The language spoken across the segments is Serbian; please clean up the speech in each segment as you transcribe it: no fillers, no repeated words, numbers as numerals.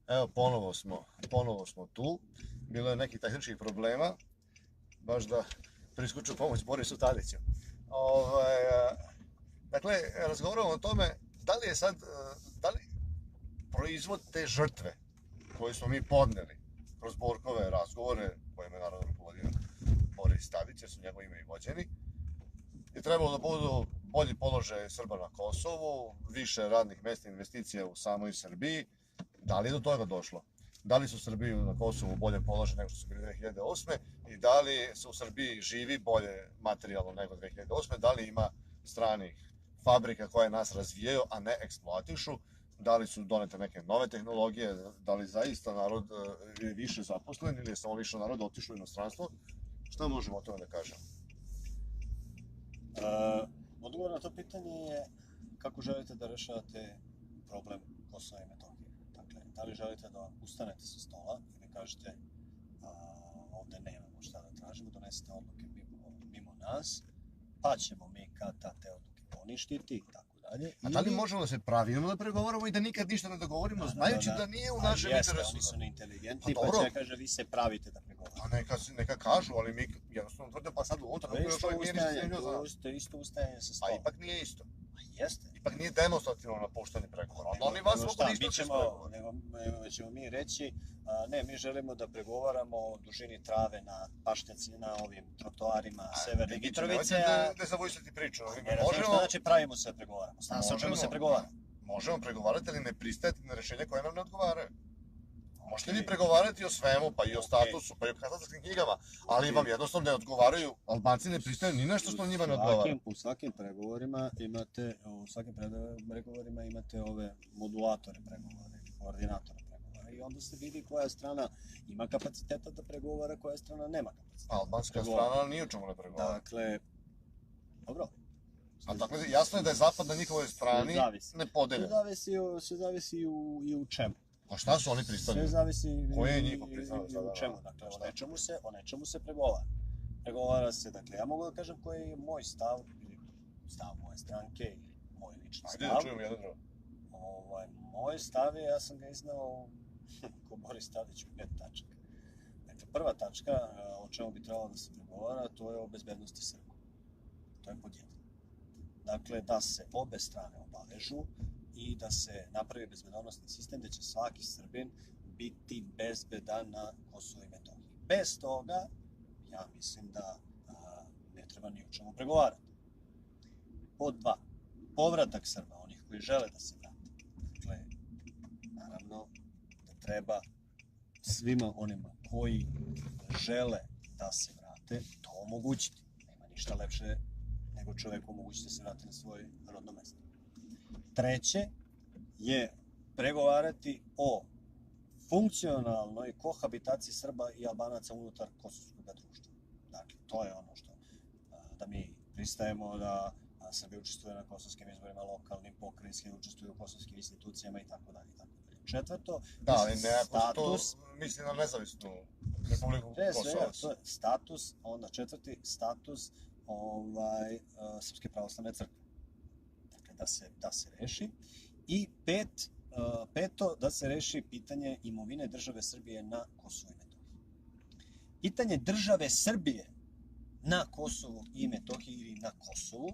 Evo, ponovo smo tu. Bilo je nekih tehničkih problema, baš da priskoču pomoć Borisu Tadiću. Dakle, razgovaramo o tome da li je sad, da li proizvod te žrtve koje smo mi podneli kroz Borkove razgovore, kojima je naravno rukovodio Boris Tadić, jer su njegovo ime i vođeni, je trebalo da budu bolji položaj Srba na Kosovu, više radnih mesta, investicija u samoj Srbiji. Da li je do toga došlo? Da li su Srbi na Kosovu bolje položeni nego što su bili 2008. I da li se u Srbiji živi bolje materijalno nego 2008. Da li ima stranih fabrika koje nas razvijaju, a ne eksploatišu? Da li su donete neke nove tehnologije? Da li zaista narod je više zaposlen ili je samo više narod otišlo u inostranstvo? Šta možemo o tome da kažemo? Odgovor na to pitanje je kako želite da rešavate problem Kosova i Metohije. Dakle, da li želite da ustanete sa stola i da kažete ovde nemamo šta da tražimo, donesete odluke mimo nas, pa ćemo mi kad te odluke poništiti i tako dalje. A da li možemo da se pravimo da pregovaramo i da nikad ništa ne dogovorimo, znajući da nije u našem interesu? Oni su neinteligentni, pa će kaže vi se pravite da pregovaramo. A neka kažu, ali mi jednostavno tvrde, pa sad unutra to je isto ustajanje sa stola. Pa ipak nije isto. Jeste. Ipak nije demonstrativno napuštanje pregovora. Oni vas mogu da isto ćemo pregovora. Ćemo mi reći, ne, mi želimo da pregovaramo o dužini trave na pašnjaci, na ovim trotoarima Severne Mitrovice. Ne zavojsljati priču. Što znači pravimo se da pregovaramo? Zna se o čemu se pregovara. Možemo pregovarati, ali ne pristajati na rešenje koje nam ne odgovaraju. Možete vi pregovarati o svemu, pa i o statusu, pa i o katastarskim knjigama, ali vam jednostavno ne odgovaraju, Albanci ne pristaju ni nešto što njima ne odgovara. U svakim pregovorima imate ove modulatore pregovore, koordinatore pregovora i onda se vidi koja strana ima kapaciteta da pregovara, koja strana nema kapaciteta. Albanska strana ni u čemu ne pregovara. Dakle, dobro. A dakle, jasno je da je Zapad na njihovoj strani nepodeljen. Sve zavisi i u čemu. A šta su oni pristali? Sve zavisi koje je njihov pristali u čemu. Dakle, o nečemu se pregovara. Pregovara se, dakle, ja mogu da kažem koji je moj stav, ili stav moje stranke, ili moj lični stav. Ajde da čujem jedan drugo. Moj stav je, ja sam ga iznao ko Boris Tadić u 5 tačaka. Dakle, prva tačka o čemu bi trebalo da se pregovara, to je o bezbednosti Srba. To je pod jedan. Dakle, da se obe strane obavežu i da se napravi bezbednosni sistem gde će svaki Srbin biti bezbedan na Kosovu i Metohiji. Bez toga, ja mislim da ne treba ni o čemu pregovarati. Pod dva, povratak Srba, onih koji žele da se vrate. Dakle, naravno da treba svima onima koji žele da se vrate to omogućiti. Nema ništa lepše nego čoveku omogućiti da se vrati na svoje rodno mesto. Treće je pregovarati o funkcionalnoj kohabitaciji Srba i Albanaca unutar kosovskog društva. Dakle, to je ono što da mi pristajemo da Srbi učestvuje na kosovskim izborima, lokalnim, pokrajinskim, učestvuju u kosovskim institucijama i tako dalje. Četvrto, status... Misli na nezavisnu Republiku Kosovo. To je status, onda četvrti, status Srpske pravoslavne crkve. Dakle, da se reši. I peto, da se reši pitanje imovine države Srbije na Kosovu i Metohiji. Pitanje države Srbije na Kosovu i Metohiji ili na Kosovu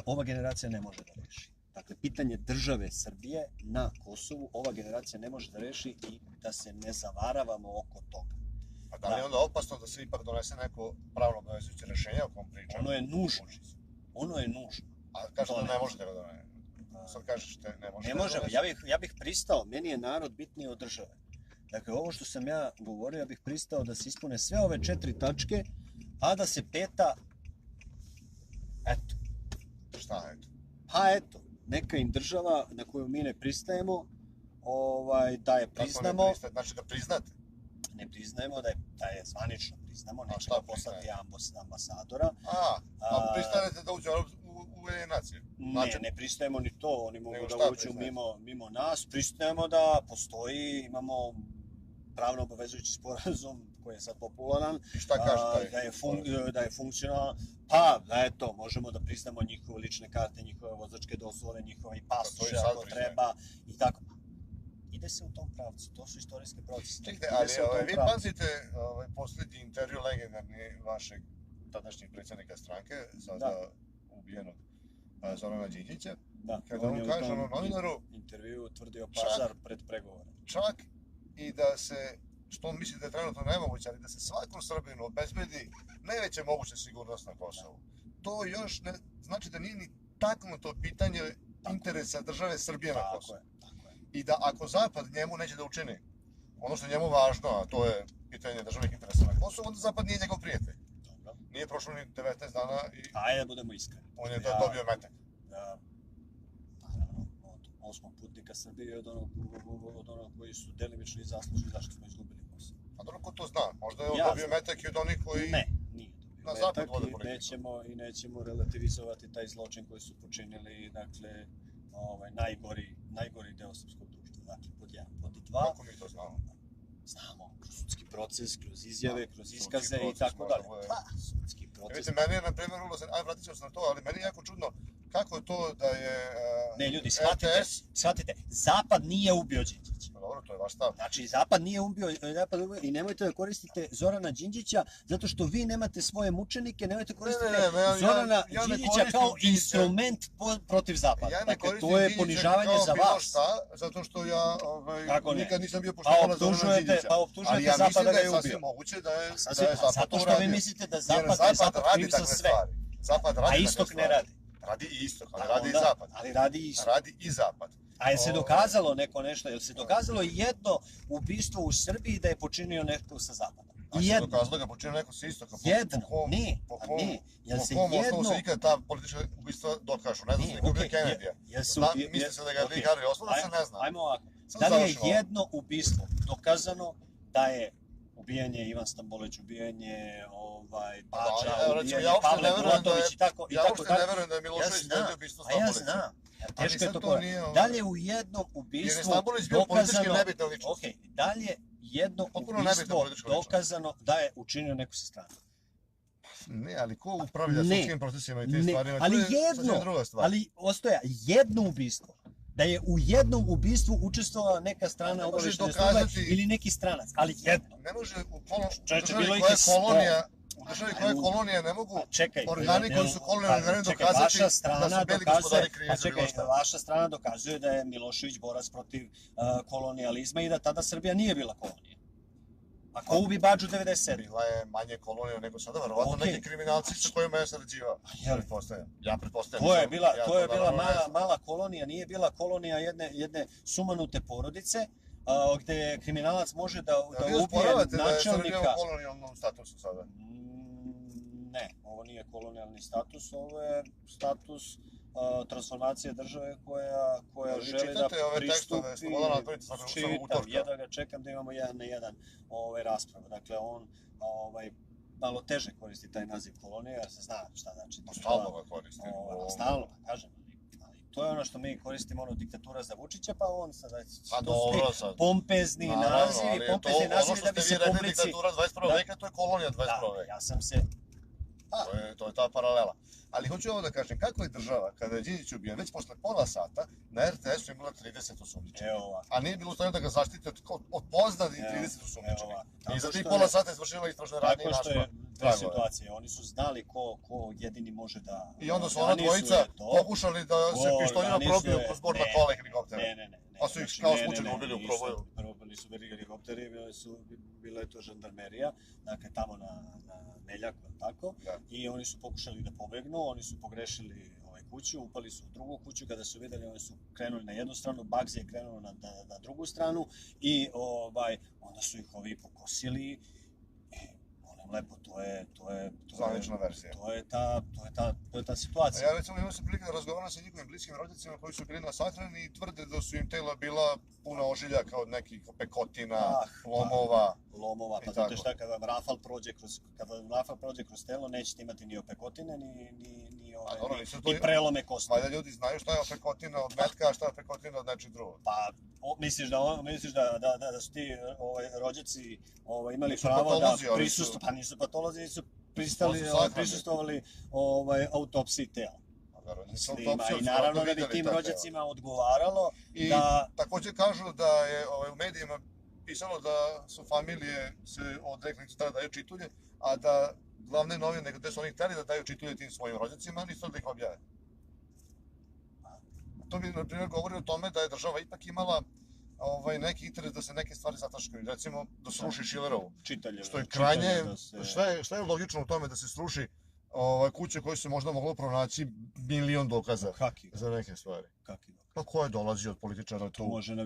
ova generacija ne može da reši. Dakle, pitanje države Srbije na Kosovu ova generacija ne može da reši i da se ne zavaravamo oko toga. A da li je onda opasno da se ipak donese neko pravno obavezujuće rešenje o kom pričamo? Ono je nužno. A kažete da ne možete ga doneti? Sad kažeš da ne možete. Ne možemo, ja bih pristao, meni je narod bitniji od države. Dakle, ovo što sam ja govorio, ja bih pristao da se ispune sve ove 4 tačke, a da se peta, eto. Šta eto? Pa eto, neka im država na koju mi ne pristajemo, da je priznamo. Znači da priznate? Ne priznajemo, da je zvanično priznamo, nećemo poslati ambasadora. A pristanete da uđe u nacije? Ne pristajemo ni to, oni mogu da uđu mimo nas, pristajemo da postoji, imamo pravno obavezujući sporazum koji je sad popularan, da je funkcionalan, pa eto, možemo da priznamo njihove lične karte, njihove vozačke dozvole, njihove pasoše ako treba i tako. Ide se u to. pravcu. To su istorijske procese. Čekajte, ali vi pazite posljednji intervju legendarni vašeg tadašnjeg predsjednika stranke, sada ubijenog Zorana Đinđića, kada on kaže onom novinaru intervju utvrdio pazar pred pregovore. Čak i da se, što on misli da je trenutno nemoguće, ali da se svakom Srbinu obezbedi najveća moguća sigurnost na Kosovu. To još ne znači da nije ni taknuto pitanje interesa države Srbije na Kosovu. I da ako Zapad njemu neće da učini ono što je njemu važno, a to je pitanje državnih interesa na Kosovu, onda Zapad nije njegov prijatelj. Nije prošlo ni 19 dana i... Ajde da budemo iskreni. On je dobio metak. Naravno, od 8. putnika Srbije od onog koji su delimično i zaslužili zašto smo izgubili Kosovo. A dobro, ko to zna? Možda je on dobio metak i od onih koji... Ne, nije dobio na zapad vode metak politiku. i nećemo relativizovati taj zločin koji su počinili, dakle, najgori deo srpskog društva. Dakle, pod 1. Pod 2... Kako mi to znamo? Znamo, kroz sudski proces, kroz izjave, kroz iskaze i tako dalje. Pa, sudski proces. Vidite, meni je, na primjer, vratit ćemo se na to, ali meni je jako čudno kako je to da je ne, ljudi, shvatite, Zapad nije ubio Đinđića. Dobro, to je vaš stav. Znači, Zapad nije ubio i nemojte da koristite Zorana Đinđića zato što vi nemate svoje mučenike, nemojte koristiti Zorana Đinđića kao instrument protiv Zapada. Dakle, to je ponižavanje za vas. Zato što ja nikad nisam bio poštovan Zorana Đinđića. Pa optužujete Zapad da ga je ubio. Ali ja mislim da je sasvim moguće da je Zapad to uradio. Zato što vi mislite da Zapad kriv za sve. A Istok ne radi. Radi i Istok, ali radi i Zapad. Ali radi i Istok. Radi i Zapad. A je se dokazalo neko nešto? Je se dokazalo jedno ubistvo u Srbiji da je počinio neko sa Zapada? A se dokazalo da ga počinio neko sa Istoka? Jedno, ne. Po kom osnovu se ikada ta politička ubistva dokažu? Ne znam se nikog bio Kennedyja. Misli se da ga je Lee Harvey osnovno, se ne znam. Ajmo ovako. Da li je jedno ubistvo dokazano da je ubijanje Ivan Stambolić, ubijanje Bača, ubijanje Pavle Bulatović i tako dalje. Ja uopšte ne verujem da je Milošević naredio ubistvo Stambolića. Ja znam. Teško je to koje. Da li je u jednom ubistvu dokazano... Okej, da li je jedno ubistvo dokazano da je učinio neko sa strane? Ne, ali ko upravlja sudskim procesima i tim stvarima? Ali ostoja jedno ubistvo. Da je u jednom ubistvu učestvovala neka strana obavještajne službe ili neki stranac, ali jedno. Ne može u državi koja je kolonija, u državi koja je kolonija ne mogu organi koji su kolonijalni dokazati da su bili gospodari krivi za bilo šta. Vaša strana dokazuje da je Milošević borac protiv kolonijalizma i da tada Srbija nije bila kolonija. A ko ubi Badžu 97? Bila je manje kolonija nego sada, verovatno neki kriminalci sa kojima je sarađivao. Ja pretpostavljam. To je bila mala kolonija, nije bila kolonija jedne sumanute porodice, gde kriminalac može da ubije načelnika. Da je Srbija u kolonijalnom statusu sada? Ne, ovo nije kolonijalni status, ovo je status transformacije države koja želi da pristupi... Jedva ga čekam da imamo 1 na 1 raspravu. Dakle, on malo teže koristi taj naziv kolonije, jer se zna šta znači. Stalno ga koristi. Stalno ga, kažem. To je ono što mi koristimo, diktatura za Vučića, pa on sada pompezni nazivi da bi se publici... Diktatura 21. veka, to je kolonija 21. veka. Ja sam se... To je ta paralela. Ali hoću ovo da kažem, kako je država, kada je Đinđić ubijen, već posle pola sata, na RTS-u imala 30 osumnjičenih. A nije bilo u stanju da ga zaštite od poznati 30 osumnjičenih. I za tih pola sata je izvršila istražne radnje i našla. Tako što je dve situacije. Oni su znali ko jedini može da... I onda su ona dvojica pokušali da se pištoljima probiju kroz bord na kole helikoptera. Ne. Pa su ih kao slučajno ubili u proboju. Prvo nisu bili helikopteri, bila je to žandarmerija, dakle tamo na Meljaku, tako, i oni su pokušali da pobegnu, oni su pogrešili kuću, upali su u drugu kuću, kada su videli, oni su krenuli na jednu stranu, Bagzi je krenuo na drugu stranu i onda su ih ovi pokosili. Lepo, to je zvanična verzija. To je ta situacija. Ja recimo imao sam prilike da razgovaram sa njihovim bliskim roditeljima koji su bili na sahrani i tvrde da su im tela bila puna ožiljaka od nekih pekotina, lomova. Pa znate šta, kada vam Rafal prođe kroz telo, nećete imati ni opekotine, ni prelome kosti. Valjda ljudi znaju šta je opekotina od metka, a šta je opekotina od nečeg drugog. Pa, misliš da su ti rođaci imali pravo da prisustuju, pa nisu patolozi, nisu prisustvovali autopsiji tela. I naravno da bi tim rođacima odgovaralo I da... također kažu da je u medijima pisalo da su familije se odrekli da daju čitulje, a da glavne novine, gde su oni hteli da daju čitulje tim svojim rođacima, nisu da ih objave. To mi, na primjer, govori o tome da je država ipak imala neki interes da se neke stvari zataškaju. Recimo, da sruši Šilerovu. Što je krajnje, šta je logično u tome da se sruši kuće koje se možda moglo pronaći milion dokaza za neke stvari. Pa ko je dolazi od političara tu? To može na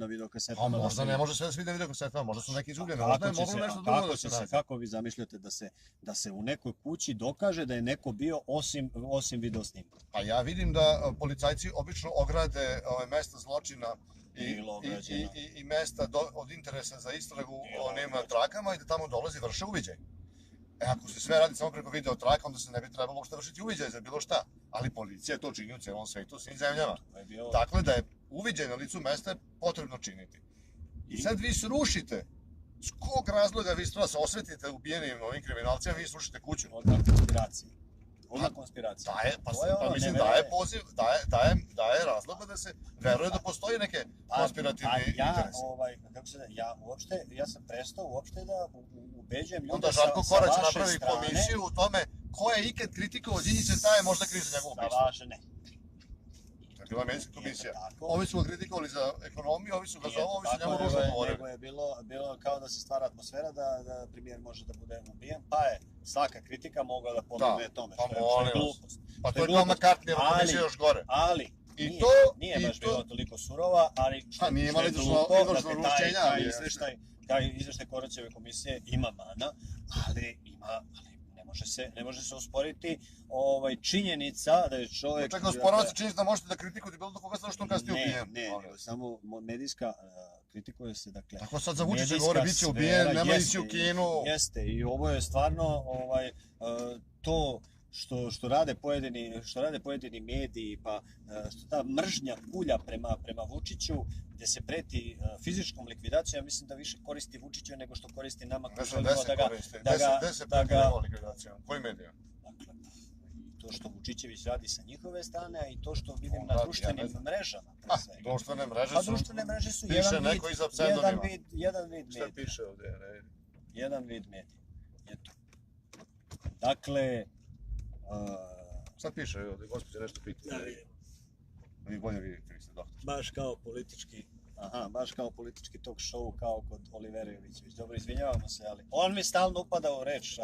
video kasetama. A možda ne može sve da se vidi na video kasetama, možda su neki izgubljeni, možda je moglo nešto drugo da se nađe. Kako vi zamišljate da se u nekoj kući dokaže da je neko bio osim video snimka? Pa ja vidim da policajci obično ograde mesta zločina i mesta od interesa za istragu o nema trakama i da tamo dolazi vrše uviđaj. Ako se sve radi samo preko video traka, onda se ne bi trebalo uopšte vršiti uviđaj za bilo šta. Ali policija to čini u celom svetu, u svim zemljama. Dakle, da je uviđaj na licu mesta je potrebno činiti. I sad vi srušite. S kog razloga vi da se osvetite ubijenim ovim kriminalcima, vi srušite kuću? Odmah konspiracije. Mislim, daje razloga da se veruje da postoji neke konspirativni interesi. Ja sam prestao uopšte da ubeđujem ljude onda Žarko Korać napravi komisiju u tome ko je ikad kritikovao Đinđića, taj je možda kriv za njegovu ubistvo. Sa vaše ne. To je bila medijska komisija. Ovi su ga kritikovali za ekonomiju, ovi su ga za ovo, ovi su njemu ružno govorili. Nego je bilo kao da se stvara atmosfera da premijer može da bude ubijen, pa je svaka kritika mogla da pomogne tome, što je glupost. Pa to je kao McCartneyjeva komisija još gore. Ali, nije baš bilo toliko surova, ali što je glupo, taj izveštaj Koraćeve komisije ima mana, ali ne može se usporiti činjenica da je čovjek... Čekaj, usporava se činjenica da možete da kritikujete bilo do koga zato što on kada ste ubijen. Ne, samo medijska kritikuje se, dakle... Tako sad za Vučića govore, bit će ubijen, nema ići u kinu... Jeste, i ovo je stvarno to što rade pojedini mediji, pa što ta mržnja kulja prema Vučiću, gde se preti fizičkom likvidacijom, ja mislim da više koristi Vučiću nego što koristi nama koji želimo da ga... Gde se preti likvidacijom? Koji medija? Dakle, to što Vučićević radi sa njihove strane, a i to što vidim na društvenim mrežama. Društvene mreže su... Društvene mreže su jedan vid medija. Šta piše ovdje? Jedan vid medija. Eto. Dakle... Sad piše, ovdje gospođa nešto pita. Vi bolje vidite, vi ste doktor. Baš kao politički talk show, kao kod Olivera Jovićević. Dobro, izvinjavamo se, ali on mi stalno upada u reč.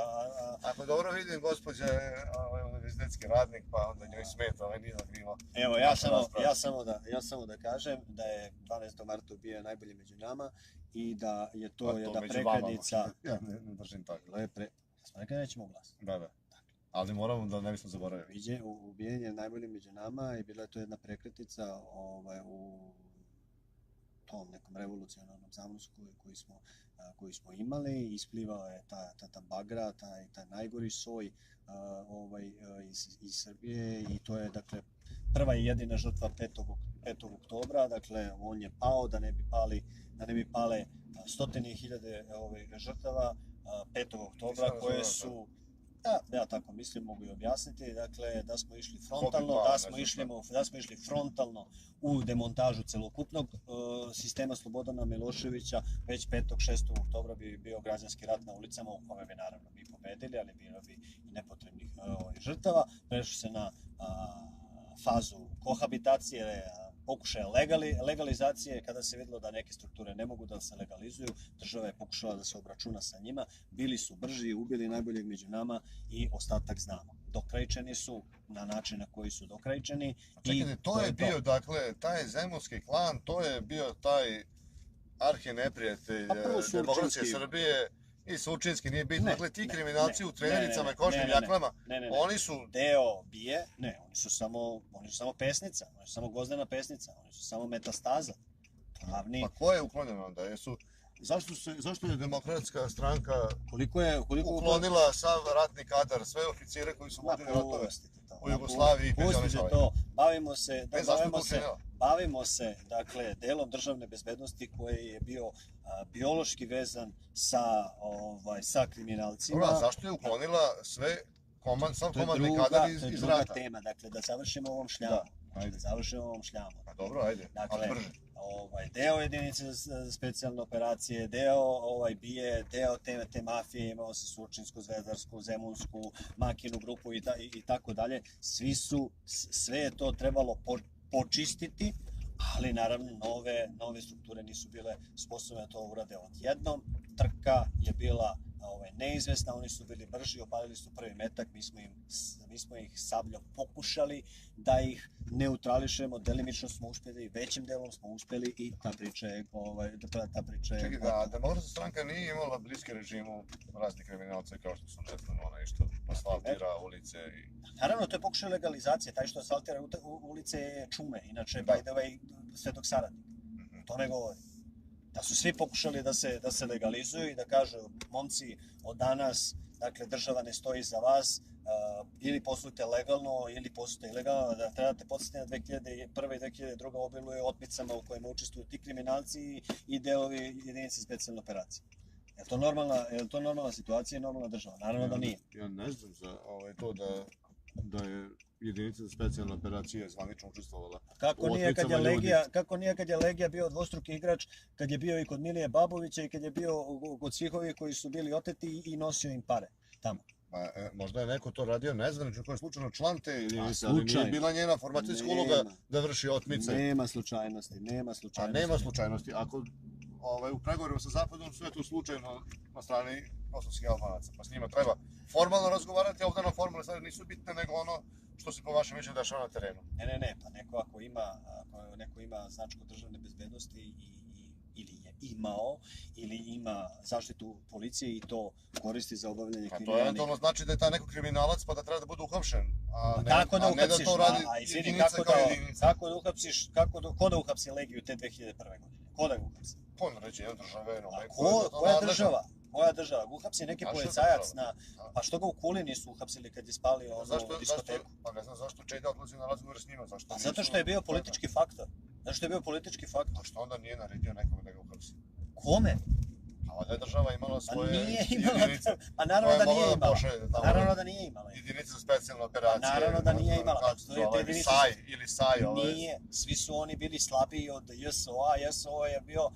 Ako dobro vidim, gospođa je univerzitetski radnik, pa onda njoj smeta, nije krivo. Evo, ja samo da kažem da je 12. marta bio najbolji među nama i da je to jedna prekretnica... Ja ne držim tako. Smo nekada nećemo glasiti. Da. Ali moramo da ne bismo zaboravili. Ubijen je najbolji među nama i bila je to jedna prekretnica u tom nekom revolucionarnom zanosu koji smo imali. Isplivao je ta bagra, taj najgori soj iz Srbije i to je dakle prva i jedina žrtva 5. oktobra. Dakle, on je pao da ne bi pale stotine hiljade žrtava 5. oktobra koje su... Ja tako mislim, mogu i objasniti, dakle, da smo išli frontalno u demontažu celokupnog sistema Slobodana Miloševića, već 5. 6. oktobra bi bio građanski rat na ulicama u kome bi naravno mi pobedili, ali bilo bi i nepotrebnih žrtava. Prešli se na fazu kohabitacije, pokušaja legalizacije, kada se vidjelo da neke strukture ne mogu da se legalizuju, država je pokušala da se obračuna sa njima, bili su brži, ubili najboljeg među nama i ostatak znamo. Dokrajčeni su na način na koji su dokrajčeni. Čekajte, to je bio, dakle, taj zemunski klan, to je bio taj arhineprijatelj demokratske Srbije i Surčinski, nije bitno. Dakle, ti kriminalci u trenericama i kožnim jaklama, oni su... Deo bije, oni su samo pesnica, oni su samo Gvozdena pesnica, oni su samo metastaza. Pa ko je uklonjeno onda? Zašto je demokratska stranka uklonila sav ratni kadar, sve oficire koji su vodili ratove u Jugoslaviji i penzionisali? Bavimo se, dakle, delom državne bezbednosti koji je bio biološki vezan sa kriminalcima. Zašto je uklonila sve Sam To je komandni druga, kadar to je iz druga rata. tema, dakle da završimo ovom šljamom. ajde. Da završimo ovom šljamom. Pa dobro, ajde, Dakle, ali brže. Deo jedinice za specijalne operacije, deo BIE, deo te mafije, imao se Surčinsku, Zvezdarsku, Zemunsku, Makinu grupu i tako dalje. Sve je to trebalo počistiti, ali naravno nove strukture nisu bile sposobne da to urade odjednom. Trka je bila neizvesna, oni su bili brži, opalili su prvi metak, mi smo ih sabljom pokušali da ih neutrališemo, delimično smo uspjeli, većim delom smo uspjeli i ta priča je Čekaj, da Demokratska stranka nije imala bliske režimu raznih kriminalca kao što su onaj što asfaltira ulice i... Naravno, to je pokušaj legalizacije, taj što asfaltira ulice je Čume, inače, by the way, Svetog Saradnika. To ne govori. Da su svi pokušali da se legalizuju i da kažu, momci, od danas, dakle, država ne stoji za vas, ili poslujete legalno, ili poslujete ilegalno, da trebate podsjetiti na 2001. i 2002. obiluje otmicama u kojima učestvuju ti kriminalci i delovi jedinice specijalne operacije. Je li to normalna situacija i normalna država? Naravno da nije. Ja ne znam za to da je jedinica za specijalne operacije zvanično učestvovala. Kako nije kad je Legija bio dvostruki igrač, kad je bio i kod Milije Babovića i kad je bio kod svih ovih koji su bili oteti i nosio im pare tamo. Možda je neko to radio nezvanično, koji je slučajno član te jedinice, ali nije bila njena formacijska uloga da vrši otmice. Nema slučajnosti. A nema slučajnosti. Ako u pregovorima sa Zapadom sve to slučajno na strani kosovskih Albanaca, pa s njima treba formalno razgovarati, a ovdje na formalne stvari nisu bitne nego ono što se po vašem mišljenju dešava na terenu. Ne, pa ako neko ima značku državne bezbednosti ili je imao, ili ima zaštitu policije i to koristi za obavljanje kriminalnih... A to eventualno znači da je taj neko kriminalac pa da treba da bude uhapšen, a ne da to radi jedinica kao jedinica. Ko da uhapsi Legiju te 2001. godine? Ko da ga uhapsi? Po naređenju države. Koja država? Koja država? Uhapsi neki policajac na... Pa što ga u Kuli nisu uhapsili kad je spalio onu diskoteku? Pa ne znam zašto Čeda odlazi na razgovor s njima. Zato što je bio politički faktor. A što onda nije naredio nekome da ga uhapsi? Kome? A valjda je država imala svoje jedinice. Pa naravno da nije imala. Jedinice za specijalne operacije. Naravno da nije imala. Ili SAJ. Nije. Svi su oni bili slabiji od JSO-a. JSO je bio...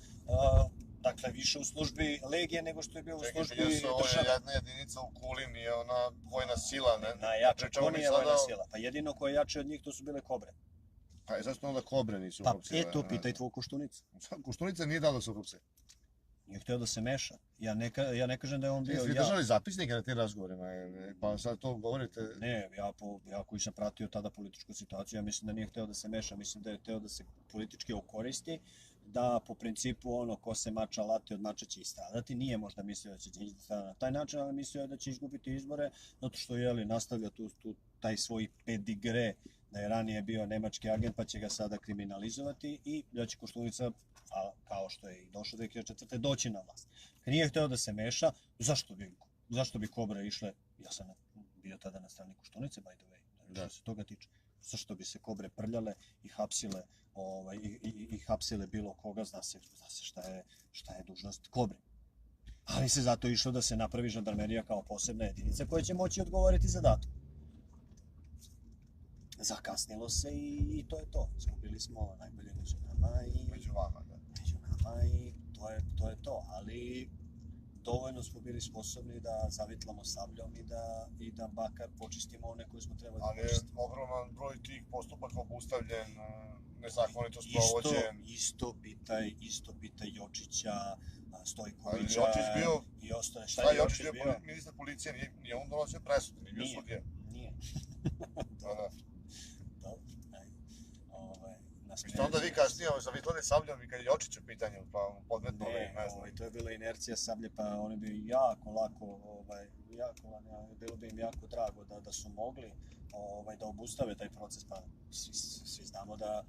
Dakle, više u službi Legije nego što je bio u službi države. JSO je jedna jedinica u Kuli, nije ona vojna sila, ne? Najjača, ko nije vojna sila? Pa jedino ko je jače od njih, to su bile Kobre. Pa zašto onda Kobre nisu uhapsile? Pa to pitaj tvoj Koštunica. Koštunica nije dao da se uhapse. Nije htio da se meša. Ja ne kažem da je on bio... Jeste držali zapisnike na tim razgovorima, pa sad to govorite... Ne, ja koji sam pratio tada političku situaciju, ja mislim da nije htio da se meša, mislim da je htio da se politički okoristi, da po principu ono ko se mača lati od mača će i stradati. Nije možda mislio da će stradati na taj način, ali mislio je da će izgubiti izbore, zato što nastavlja taj svoj pedigre da je ranije bio nemački agent pa će ga sada kriminalizovati i da će Koštunica, kao što je i došao 2004. doći na vlast. Nije htio da se meša, zašto bi Kobre išle, ja sam bio tada na strani Koštunice, by the way, što se toga tiče. Zašto bi se Kobre prljale i hapsile i hapsile bilo koga, zna se šta je dužnost Kobre. Ali se zato išlo da se napravi žandarmerija kao posebna jedinica koja će moći odgovoriti zadatak. Zakasnilo se i to je to. Izgubili smo najbolje među nama i... Među vama, da. Među nama i to je to. Ali dovoljno smo bili sposobni da zavitlamo sabljom i da bakar počistimo one koje smo trebali počistiti. Ali je ogroman broj tih postupaka obustavljen, nezakonito sprovođen. Isto pitaj Jočića, Stojkovića i ostane. Šta je Jočić bio ministar policije, nije on donosio presudu, nije bio sudija. Nije. Što onda vi kasnije zavitlali sabljom i kad je Jočić u pitanju, pa podmetno ne znam. To je bila inercija sablje, pa oni bi jako lako, bilo bi im jako drago da su mogli da obustave taj proces, pa svi znamo da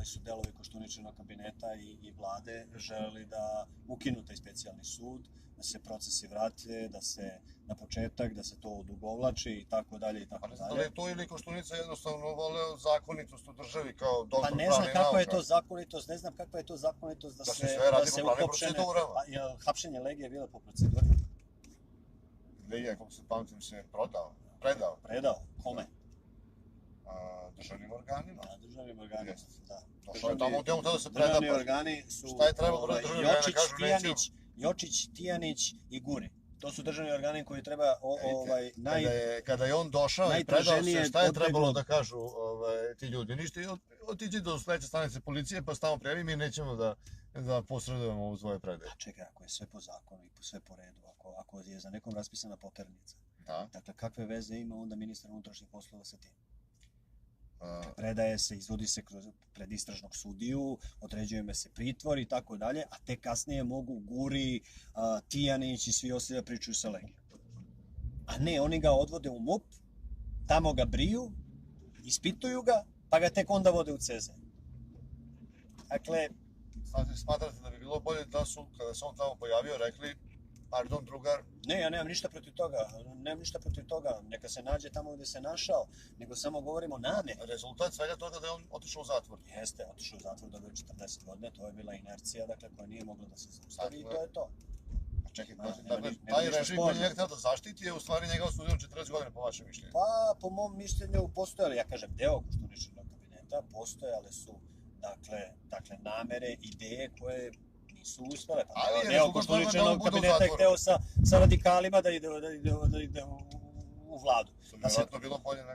su delovi Koštuničinog kabineta i vlade želeli da ukinu taj specijalni sud, da se procesi vrate, da se na početak, da se to odugovlači i tako dalje i tako dalje. Pa ne znam da li je to ili Koštunica jednostavno voleo zakonitost u državi kao doktor pravne nauka? Pa ne znam kakva je to zakonitost, da se uhapšene... Hapšenje Legije je bilo po proceduri. Legija, kako se pamtim, se prodao. predao Predao. Kome? državnim organima. Da, državnim organima. Da. Došao je tamo gdje on da se preda. Državni organi su Šta je trebalo da državni organi da kažu nećemo? Jočić, Tijanić i Guri. To su državni organi koji treba Kada je on došao i predao se, šta je trebalo da kažu ti ljudi? Ništa, otiđi do sledeće stanice policije pa stavimo prijavi, mi nećemo da posredujemo u svoje predaje. A čekaj, ako je sve po zakonu i sve po redu, ako je za nekom raspisana poternica, dakle kakve veze ima onda ministar unutrašnjih poslova sa tim? Predaje se, izvodi se pred istražnog sudiju, određuje se pritvor i tako dalje, a te kasnije mogu Guri, Tijanić i svi ostali da pričaju sa Legijom. A ne, oni ga odvode u MUP, tamo ga briju, ispituju ga, pa ga tek onda vode u CZ. Dakle... Smatrate da bi bilo bolje da su, kada se on tamo pojavio, rekli pardon, drugar? Ne, ja nemam ništa protiv toga. Neka se nađe tamo gdje se našao, nego samo govorimo namjeri. Rezultat svega toga da je on otišao u zatvor. Jeste, otišao u zatvor da je 40 godina, to je bila inercija, dakle, koja nije mogla da se zaustavi i to je to. Čekaj, taj režim koji je htio da zaštiti je u stvari njega osudio 40 godina, po vašem mišljenju? Pa, po mom mišljenju postojali, ja kažem, deo Koštuničinog kabineta, postojale su, dakle, namere, ideje koje nisu uspjele. Pa deo Koštuničinog kabineta je hteo sa radikalima da ide u vladu.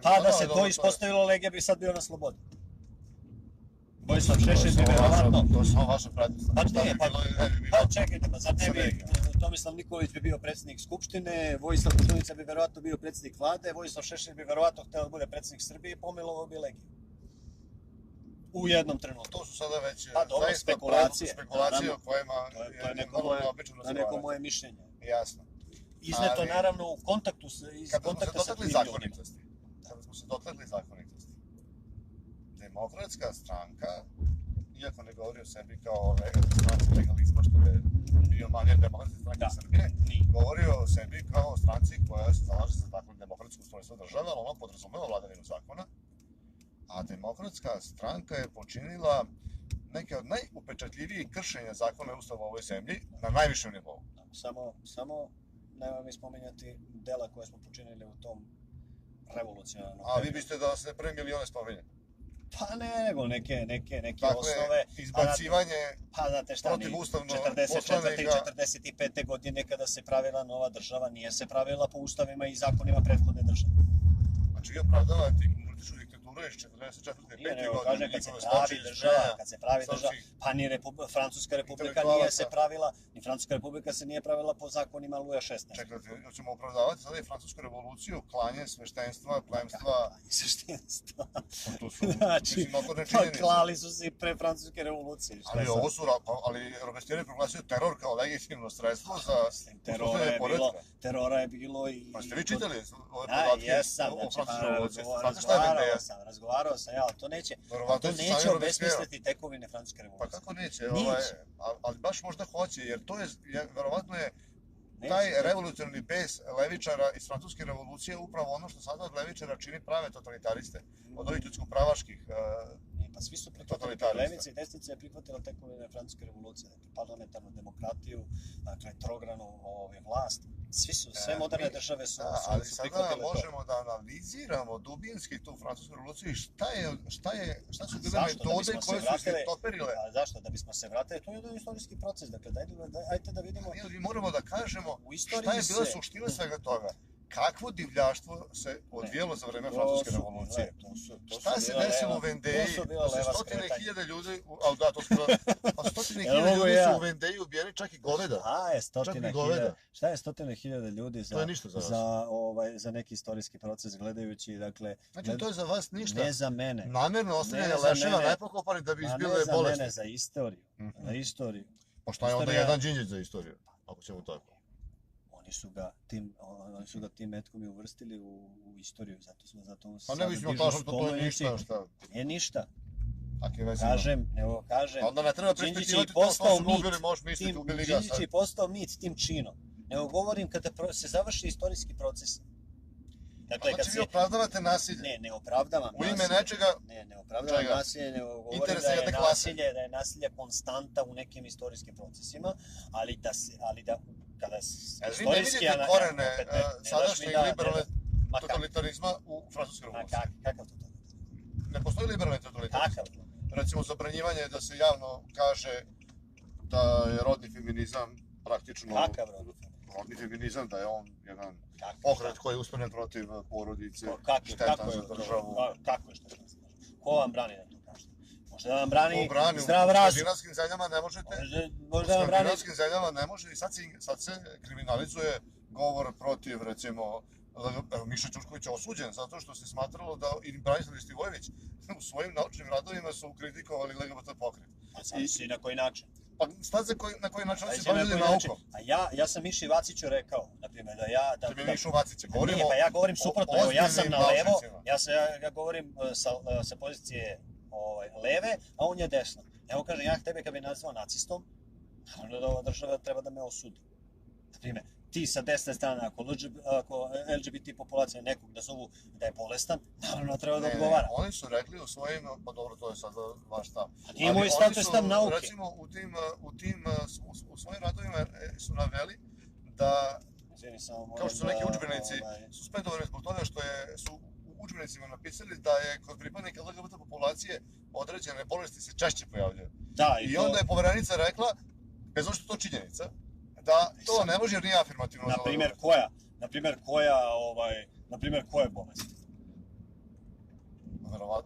Pa da se to ispostavilo, Legija bi sad bio na slobodi. Vojislav Šešelj bi verovatno... To su vaše pretpostavke. Pa čekajte, pa zar ne bi... Tomislav Nikolić bi bio predsjednik Skupštine, Vojislav Koštunica bi verovatno bio predsjednik vlade, Vojislav Šešelj bi verovatno hteo da bude predsjednik Srbije i pomilovao bi Legiju. U jednom trenutku. To su sada već spekulacije o kojima je vrlo neobično razgovarati. To je neko moje mišljenje. Jasno. Izneto naravno u kontaktu sa tim ljudima. Kada smo se dotakli zakonitosti, Demokratska stranka, iako ne govori o sebi kao stranci legalizma, što je bio manjer Demokratske stranke Srbije, govori o sebi kao stranci koja se zalaže za takvu demokratsku ustrojstvo države, ali ono podrazumeva vladavinu zakona. A Demokratska stranka je počinila neke od najupečatljivijih kršenja zakona i ustava u ovoj zemlji na najvišem nivou. Samo nema mi spominjati dela koje smo počinili u tom revolucionarnom. A vi biste da se prvi milione spominje? Pa ne, nego neke Dakle, osnove. izbacivanje protivustavno poslanika. 44. 45. godine kada se pravila nova država, nije se pravila po ustavima i zakonima prethodne države. Znači vi opravdavate komunističku diktaturu iz 44. 5. godine. Kad se pravi država, pa ni Francuska republika nije se pravila, ni Francuska republika se nije pravila po zakonima Luja XVI. Čekajte, ćemo opravdavati sada i Francusku revoluciju, klanje, sveštenstva, plemstva. Sveštenstva. To su, znači, pa klali su se i pre Francuske revolucije. Ali Robespierre je proglasio teror kao legitimno sredstvo za uspostavljanje poretka. Terora je bilo i... Pa ste vi čitali ove podatke o Francuskoj revoluciji? Razgovarao sam, ja, to neće obesmisliti tekovine Francuske revolucije. Pa kako neće? Ali baš možda hoće, jer to je, verovatno je taj revolucionarni bes levičara iz Francuske revolucije upravo ono što sada od levičara čini prave totalitariste, od ovih ljudsko-pravaških pa svi su prihvatili, levica i desnica je prihvatila tekovine Francuske revolucije, dakle parlamentarnu demokratiju, dakle trogranu vlast, sve moderne države su ali prihvatile to. Ali sada možemo da analiziramo dubinski tu Francusku revoluciju i šta su bile metode koje su se toperile. A zašto? Da bismo se vratili, to je jedan istorijski proces, dakle dajte da vidimo... Mi moramo da kažemo šta je bila suština svega toga. Kakvo divljaštvo se odvijelo za vreme Francuske revolucije? Šta se desilo u Vendeji? Stotine hiljada ljudi, stotine hiljada ljudi su u Vendeji ubijeni, čak i goveda. Šta je stotine hiljada ljudi za neki istorijski proces gledajući, dakle... Znači to je za vas ništa? Ne za mene. Namerno ostavljanje leševa najpokopani da bi izbile bolesti. Ne za mene, za istoriju. Za istoriju. Pa šta je onda jedan Đinđić za istoriju, ako ćemo tako? Oni su ga tim metkom i uvrstili u istoriju, zato on se sada dižu spomenici. To je ništa, šta? Nije ništa. Kažem. Onda ne treba prespitivati to što su ubili, možeš misliti ubili ga sad. Đinđić je postao mit tim činom. Nego govorim kada se završi istorijski proces. Znači vi opravdavate nasilje? Ne opravdavam nasilje. U ime nečega? Ne opravdavam nasilje, nego govorim da je nasilje konstanta u nekim istorijskim procesima, ali da kada vi ne vidite korene sadašnje liberalne totalitarizma u Francuskoj revoluciji. Kakav to? Ne postoji liberalni totalitarizam. Kakav? Recimo, zabranjivanje da se javno kaže da je rodni feminizam praktično... Kakav rodni feminizam? Rodni feminizam, da je on jedan pokret koji je usmeren protiv porodice, štetan za državu. Kako je štetan za državu? Ko vam brani da to kažete? Možda vam brani U zdrav razum. skandinavskim zemljama ne možete. Možda vam brani... U skandinavskim zemljama ne može i sad se kriminalizuje govor protiv, recimo, evo, Miša Ćušković je osuđen zato što se smatralo da i Branislav Istivojević u svojim naučnim radovima su kritikovali LGBT pokret. A sad si na koji način? Pa sad se na koji način se bavili naukom. A ja sam Miši Vaciću rekao, na primjer, da ja... Da bi Mišu Vacića, govorimo... Ne, pa ja govorim suprotno, evo, ja sam na levo, ja govorim sa pozicije leve, a on je desno. Evo kažem, ja tebe kad bi nazvao nacistom, naravno da ova država treba da me osudi. Na primjer, ti sa desne strane, ako LGBT populacija nekog da zovu da je bolestan, naravno treba da odgovara. Oni su rekli u svojim, pa dobro, to je sad vaš stav. A nije moj stav, to je stav nauke. Recimo, u svojim radovima su naveli da, kao što su neki udžbenici suspendovani zbog toga što su u udžbenicima napisali da je kod pripadnika LGBT populacije određene bolesti se češće pojavljaju. I onda je poverenica rekla, bez obzira što to činjenica, da to ne može jer nije afirmativno. Na primjer, koja bolest?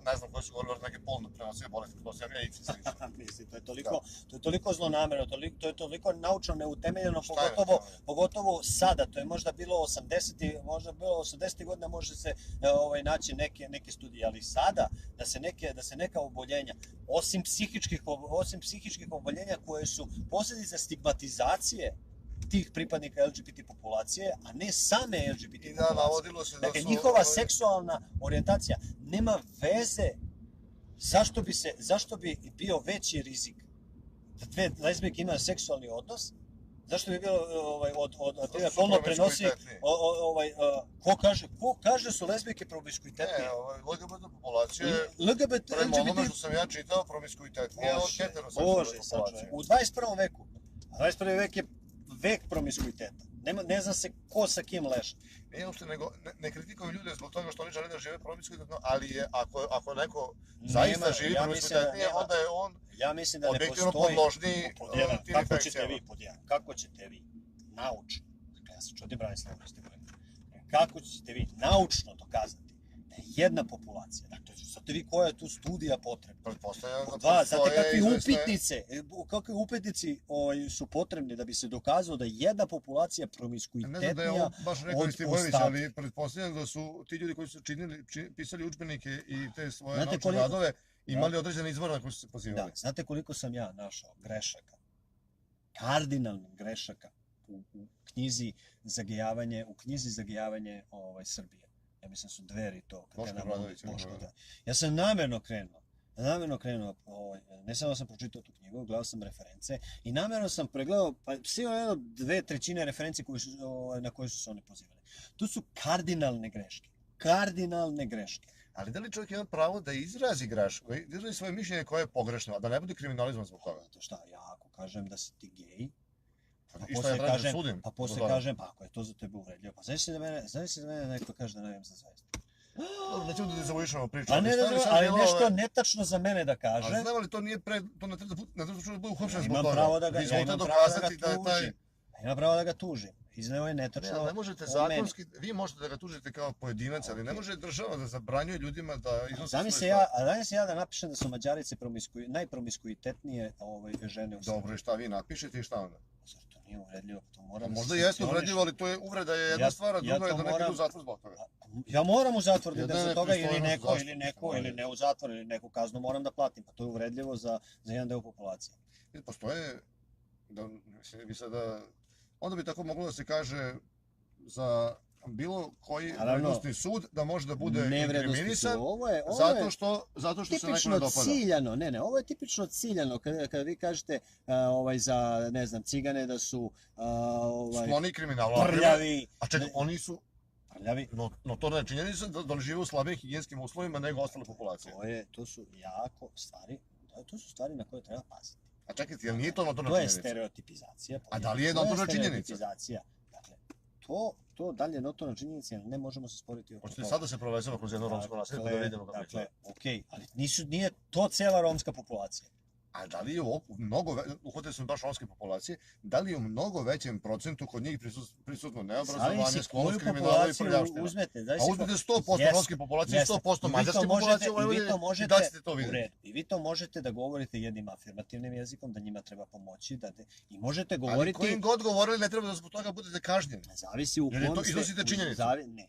Ne znam koji su govorili neke polno prenosive bolesti, to se AIDS i slično. Mislim, to je toliko zlonamerno, to je toliko naučno neutemeljeno, pogotovo sada, to je možda bilo 80. godina može se naći neke studije, ali sada da se neka oboljenja, osim psihičkih oboljenja koje su posljedica stigmatizacije tih pripadnika LGBT populacije, a ne same LGBT populacije. Dakle, njihova seksualna orijentacija nema veze zašto bi bio veći rizik da dve lezbijke imaju seksualni odnos, zašto bi bilo od polno prenosi, ko kaže su lezbijke promiskuitetnije? Ne, LGBT populacija je, prema onome što sam ja čitao, promiskuitetnije od heteroseksualne populacije. U 21. veku, a 21. vek je vek promiskuiteta. Ne zna se ko sa kim leže. Nije uopšte, nego ne kritikujem ljude zbog toga što oni žele da žive promiskuitetno, ali ako neko zaista živi promiskuitetnije, onda je on objektivno podložniji tim infekcijama. Kako ćete vi naučno, dakle ja se čudim Branislav Istivojević, kako ćete vi naučno dokazati da je jedna populacija, dakle znate vi koja je tu studija potrebna? Znate kakvi upitnici su potrebni da bi se dokazalo da je jedna populacija promiskuitetnija od ostatka? Ne znam da je on baš rekao Istivojević, ali pretpostavljam da su ti ljudi koji su pisali udžbenike i te svoje naučne radove imali određene izvore na koje su se pozivali. Da, znate koliko sam ja našao grešaka, kardinalnih grešaka u knjizi Zagejavanje Srbije. Ja mislim su Dveri to. Boško Obradović. Ja sam namjerno krenuo, ne samo sam pročitao tu knjigu, gledao sam reference i namjerno sam pregledao, pa sigurno 2/3 referenci na koje su se oni pozivali. Tu su kardinalne greške. Ali da li čovjek ima pravo da izrazi grešku, da izrazi svoje mišljenje koje je pogrešno, a da ne bude kriminalizovan zbog toga? Šta, ja ako kažem da si ti gej, i što ja trebam da sudim? Pa poslije kažem, pa ako je to za tebe uvredljivo, pa znaš se da mene neko kaže da navijam za zvezdu. Dobro, nećemo da zavujišamo priču. Ali nešto netačno za mene da kaže. Ali znam li to nije to ne treba da bude uhapšen zbog toga. Ja imam pravo da ga tužim. Izneo je netačno. Ne možete zakonski, vi možete da ga tužite kao pojedinac, ali ne može država da zabranjuje ljudima da iznose svoje stvari. Zamisli ja da napišem da su Mađarice najpromiskuitetnije žene u Srbiji. Dobro, i šta vi napišete i šta onda? Zar to nije uvredljivo? Možda jeste uvredljivo, ali to je uvreda je jedna stvar, a druga je da neko ide u zatvor zbog toga. Ja moram u zatvor da za toga ili ne u zatvor ili neku kaznu moram da platim, pa to je uvredljivo za jedan deo populacije. Postoje, vi sada, onda bi tako moglo da se kaže za bilo koji vrednostni sud da može da bude inkriminisan zato što se neko ne dopada. Ciljano, ovo je tipično ciljano kada vi kažete za, ne znam, cigane da su skloni kriminalu. Prljavi. A čekaj, oni su prljavi. No to ne činjenica da žive u slabijim higijenskim uslovima nego ostale populacije. To su jako stvari, to su stvari na koje treba paziti. A čekajte, jel nije to notorna činjenica? činjenica? To je stereotipizacija. A da li je notorna činjenica? Dakle, to to dalje notorna činjenica, ne možemo se sporiti oko Hoćete toga. sad da se provezemo kroz jedno romsko naselje pa da vidimo kako je to? Dakle, okej, ali nije to cela romska populacija. A da li je uhvatili smo baš romske populacije, da li je u mnogo većem procentu kod njih prisutno neobrazovanje, sklonost kriminala i prljavština? A uzmete 100% romske populacije, 100% mađarske populacije u Vojvodini i da ćete to vidjeti. I vi to možete da govorite jednim afirmativnim jezikom, da njima treba pomoći, i možete govoriti... Ali kojim god govorili, ne treba da zbog toga budete kažnjeni. Zavisi u jer to iznosite činjenicu. Ne.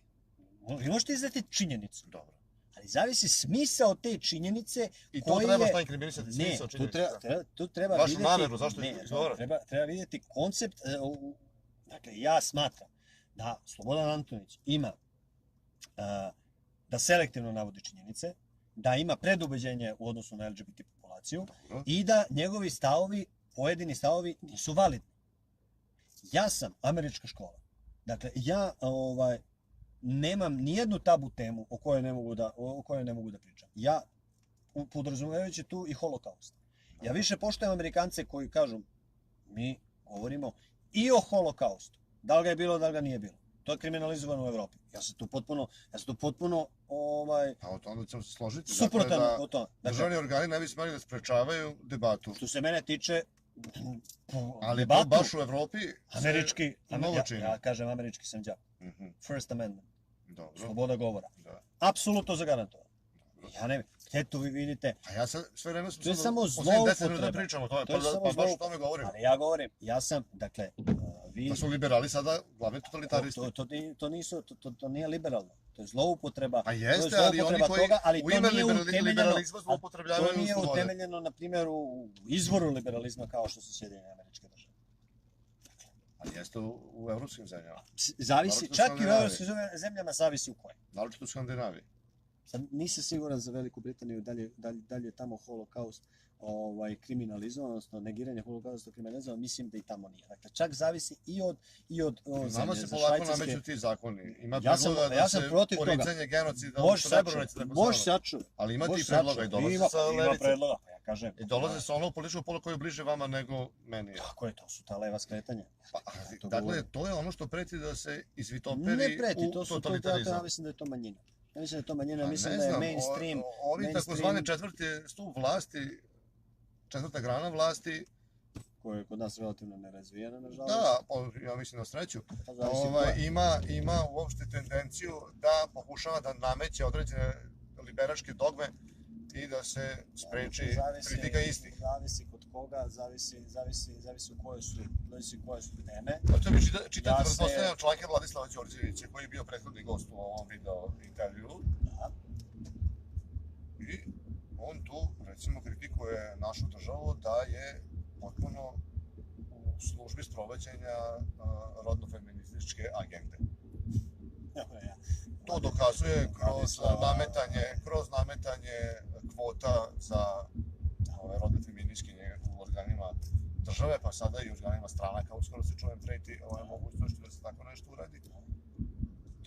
Vi možete izdati činjenicu. Dobro. Ali zavisi smisao te činjenice i to treba što inkriminisati smisao činjenice. Tu treba vašu vidjeti... nameru, zašto izgovarate? Treba vidjeti koncept... Dakle, ja smatram da Slobodan Antonić ima da selektivno navodi činjenice, da ima predubeđenje u odnosu na LGBT populaciju i da njegovi stavovi, pojedini stavovi, nisu validni. Ja sam američka škola. Dakle, ja nemam nijednu tabu temu o kojoj ne mogu da pričam. Ja, podrazumevajući tu i holokaust. Ja više poštujem Amerikance koji kažu, mi govorimo i o holokaustu. Da li ga je bilo, da li ga nije bilo. To je kriminalizovano u Evropi. Ja se tu potpuno Pa onda ćemo se složiti. suprotan o tome. Državni organi ne bi smeli da sprečavaju debatu. Što se mene tiče, ali to baš u Evropi američki, mnogo čini. ja kažem američki sam đak. First Amendment. Dobro. Sloboda govora. Apsolutno zagarantovano. Ja ne, eto vi vidite. A ja sve vreme to je samo zloupotreba. Pričamo o tome, pa baš o tome govorim. Ali ja govorim, ja sam, dakle, vi... Da su liberali sada glavni totalitaristi. To nije liberalno. To je zloupotreba. Pa jeste, ali oni koji u ime liberalizma zloupotrebljavaju slobode. To nije utemeljeno, na primjer, u izvoru liberalizma kao što su Sjedinjene Američke Države. Ali jeste u evropskim zemljama. Zavisi, čak i u evropskim zemljama zavisi u kojim. Naročito u Skandinaviji. Sad nisam siguran za Veliku Britaniju da li je tamo holokaust kriminalizovan, odnosno negiranje holokausta kriminalizovan, mislim da i tamo nije. Dakle, čak zavisi i od nama se polako nameću ti zakoni. Ima predloga da se poricanje genocida u Srebrenici. Može se sačuvati. Ali ima ti predloga i dolaze sa levice. Ja kažem. I dolaze sa onog političkog pola koji je bliže vama nego meni. Tako je, to su ta leva skretanja. Dakle, to je ono što preti da se izvitoperi u totalitarizam. Ja mislim da je to manjina. Ja mislim da je to manjina, mislim da je mainstream. Oni takozvani četvrti stup vlasti, četvrta grana vlasti, koja je kod nas relativno nerazvijena, nažalost. Da, ja mislim na sreću, ima uopšte tendenciju da pokušava da nameće određene liberačke dogme i da se spreči kritika istih. Zavisi kod koga, zavisi u koje su teme. Zato vi čitate pretpostavljam članke Vladislava Đorđevića koji je bio prethodni gost u ovom video intervju. I on tu, recimo, kritikuje našu državu da je potpuno u službi sprovođenja rodno-feminističke agende. To dokazuje kroz nametanje kvota za rodne feministkinje u organima države, pa sada i u organima stranaka, uskoro se čujem preti mogućnosti da se tako nešto uradi.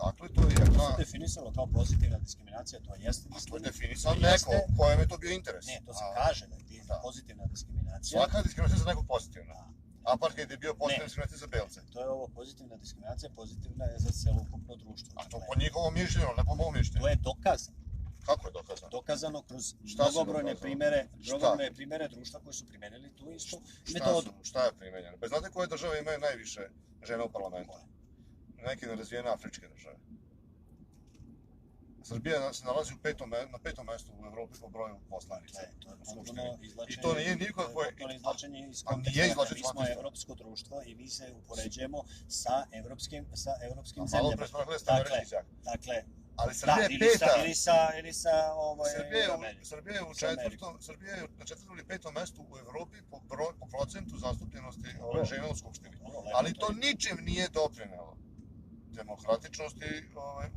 Dakle, to je jedna... To se definisalo kao pozitivna diskriminacija, to jeste... To je definisao neko, kojem je to bio interes. Ne, to se kaže da je pozitivna diskriminacija. Svaka diskriminacija za nekog pozitivna. Apartheid je bio pozitivna diskriminacija za belce. To je ovo pozitivna diskriminacija, pozitivna je za celokupno društvo. A to po njihovom mišljenju, ne po mom mišljenju. To je dokazano. Kako je dokazano? Dokazano kroz mnogobrojne primere društva koji su primenili tu istu metodu. Šta je primenjeno? Bez znate koje države imaju najviše žena u parlamentu? Neke nerazvijene afričke države. Srbija se nalazi na petom mestu u Evropi po broju poslanica. I to nije nikako... To je izvlačenje iz konteksta. Mi smo evropsko društvo i mi se upoređujemo sa evropskim zemljama. Malo pre smo rekli da ste američki đak. Dakle, ali Srbija je peta. Ili sa Srbija je na četvrtom ili petom mestu u Evropi po procentu zastupljenosti žena u Skupštini. Ali to ničim nije doprinelo demokratičnosti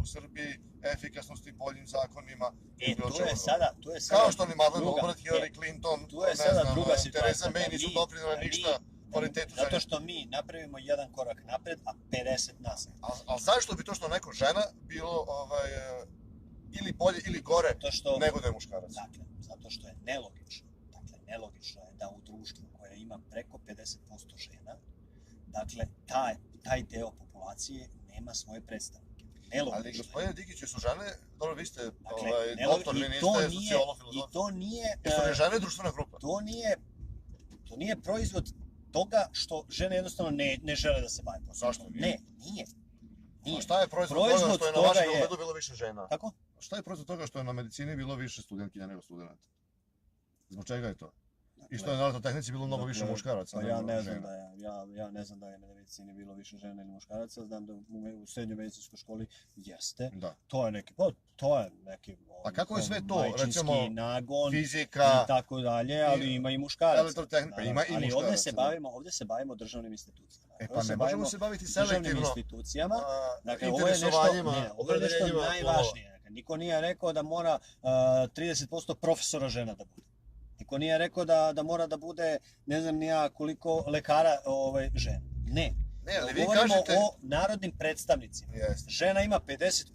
u Srbiji, efikasnosti, boljim zakonima. Tu je sada kao što ni Madeleine Albright, Hillary Clinton, Theresa May nisu doprinele ništa kvalitetu zemlje. Zato što mi napravimo jedan korak napred, a 50 nazad. A zašto bi to što neko žena bilo ili bolje ili gore nego da je muškarac? Dakle, zato što je nelogično. Dakle, nelogično je da u društvu koje ima preko 50% žena, dakle, taj deo populacije nema svoje predstavnike. Ali Nelogično. gospodine Dikiću, su žene, dobro, vi ste Dakle, doktor, vi niste sociolog, I filozof. to nije... Jesu li žene društvena grupa? To nije proizvod toga što žene jednostavno ne žele da se bave poslom. Zašto nije? Ne, nije. A šta je proizvod toga što je na vašem fakultetu bilo više žena? Kako? Šta je proizvod toga što je na medicini bilo više studentkinja nego studenta? Zbog čega je to? I što je na elektrotehnici bilo mnogo više muškaraca Pa nego ja ne žena? znam ja ne znam da je na medicini bilo više žena ili muškaraca, znam da u srednjoj medicinskoj školi jeste. Da. To je neki A kako je sve to, majčinski recimo, nagon fizika, i tako dalje, ali ima i muškaraca. elektrotehnika, ima i Ali muškaraca. ovdje se bavimo državnim institucijama. Pa ne možemo se baviti državnim selektivno institucijama. Dakle, interesovanjima, ovo je nešto opredeljenjima najvažnije. Niko nije rekao da mora 30% profesora žena da bude. Niko nije rekao da mora da bude, ne znam ni ja koliko lekara žena. Ne. Ne, ali vi Govorimo kažete... o narodnim predstavnicima. Jeste. Žena ima 50%,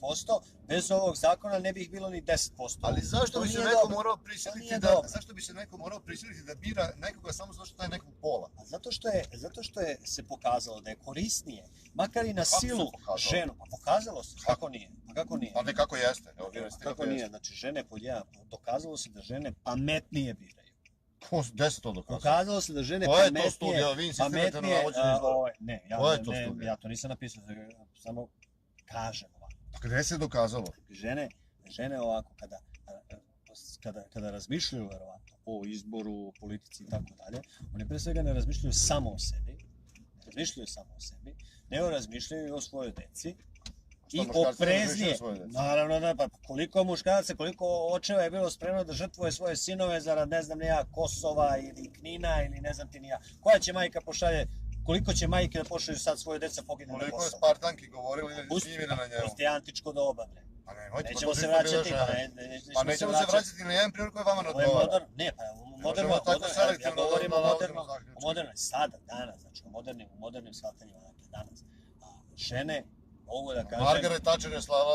bez ovog zakona ne bi ih bilo ni 10%. Ali zašto To bi se nije neko dobro. morao To prisiliti nije da... dobro. Zašto bi se neko morao prisiliti da bira nekoga samo zato što je nekog pola? A zato što je se pokazalo da je korisnije, makar i na Kako se silu pokazalo? ženu. Pa pokazalo se, kako nije? Pa kako nije? Pa ne kako jeste. Evo, vi recite Kako nije? Znači, žene pod jedan, dokazalo se da žene pametnije biraju. Gde se to dokazalo? Pokazalo se da žene Ko je to pametnije... studio? Vi insistirate na navođenju izvora. Ne, Ko je to studio? ja to nisam napisao, samo kažem ovako. Pa gde se dokazalo? Žene ovako, kada razmišljaju verovatno o izboru, politici i tako dalje, oni pre svega ne razmišljaju samo o sebi, nego razmišljaju i o svojoj deci i opreznije. Naravno, da, pa koliko muškaraca, koliko očeva je bilo spremno da žrtvuje svoje sinove zarad, ne znam, nija Kosova ili Knina ili ne znam ti nija. Koja će majka pošalje, koliko će majke da pošalju sad svoje deca pogine na Koliko je Kosovo? Spartanki govorili da snimine na njemu? Pusti antičko doba, bre. Pa nemojte, Nećemo pa se to su bile vraćati, žene. Pa nećemo se vraćati na jedan primjer koji vama ne Ovo je odgovara. moderno, ne, pa moderno, možemo tako selektivno ja govorim da o nalazimo moderno, zaključke. o modernoj, sada, danas, znači o modernim shvatanjima, dakle danas. A žene, mogu da kažem, Margaret Thatcher je slala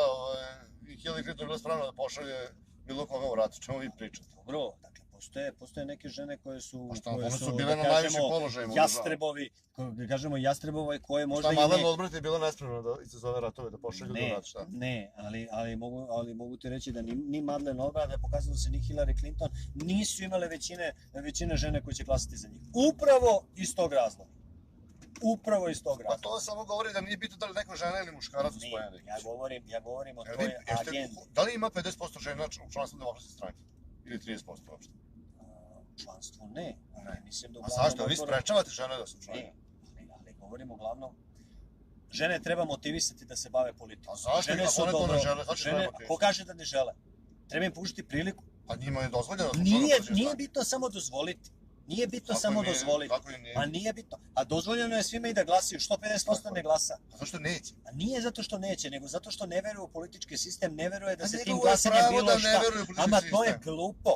i Hillary Clinton je bila spremna da pošalje bilo koga u rat. Čemu vi pričate? dobro, dakle, postoje neke žene koje su, Pa šta, one su bile na da najvišim kažemo, položajima u jastrebovi, da kažemo jastrebovi koje možda Šta, i Madeleine ne... Albright je bila nespremna da izazove ratove, da pošalju do rat, šta? Ne, ali mogu ti reći da ni Madeleine Albright, da je pokazalo se ni Hillary Clinton, nisu imale većine žene koje će glasati za njih. Upravo iz tog razloga. Pa to samo govori da nije bitno da li neko žena ili muškarac u spojenju. Ja govorim o toj agendi. Da li ima 50% žena u članstvu demokratske stranke? Ili 30% uopšte? Članstvo ne. Mislim da A zašto? Vi sprečavate žene da su članovi? Ne, ali govorim uglavnom, žene treba motivisati da se bave politikom. A zašto? Žene Ako su one to ne dobro. žele, zašto Žene, treba ko kaže da ne žele? Treba im pružiti priliku. Pa njima je dozvoljeno da su Nije bitno samo dozvoliti. Nije bitno samo dozvoliti. Kako im nije? Pa nije bitno. A dozvoljeno je svima i da glasaju. Što 50% ne glasa? A zašto neće? A nije zato što neće, nego zato što ne veruje u politički sistem, ne veruje da A se tim njegovo je glasanjem pravo bilo da ne šta. veruje u politički Ama to je sistem. glupo.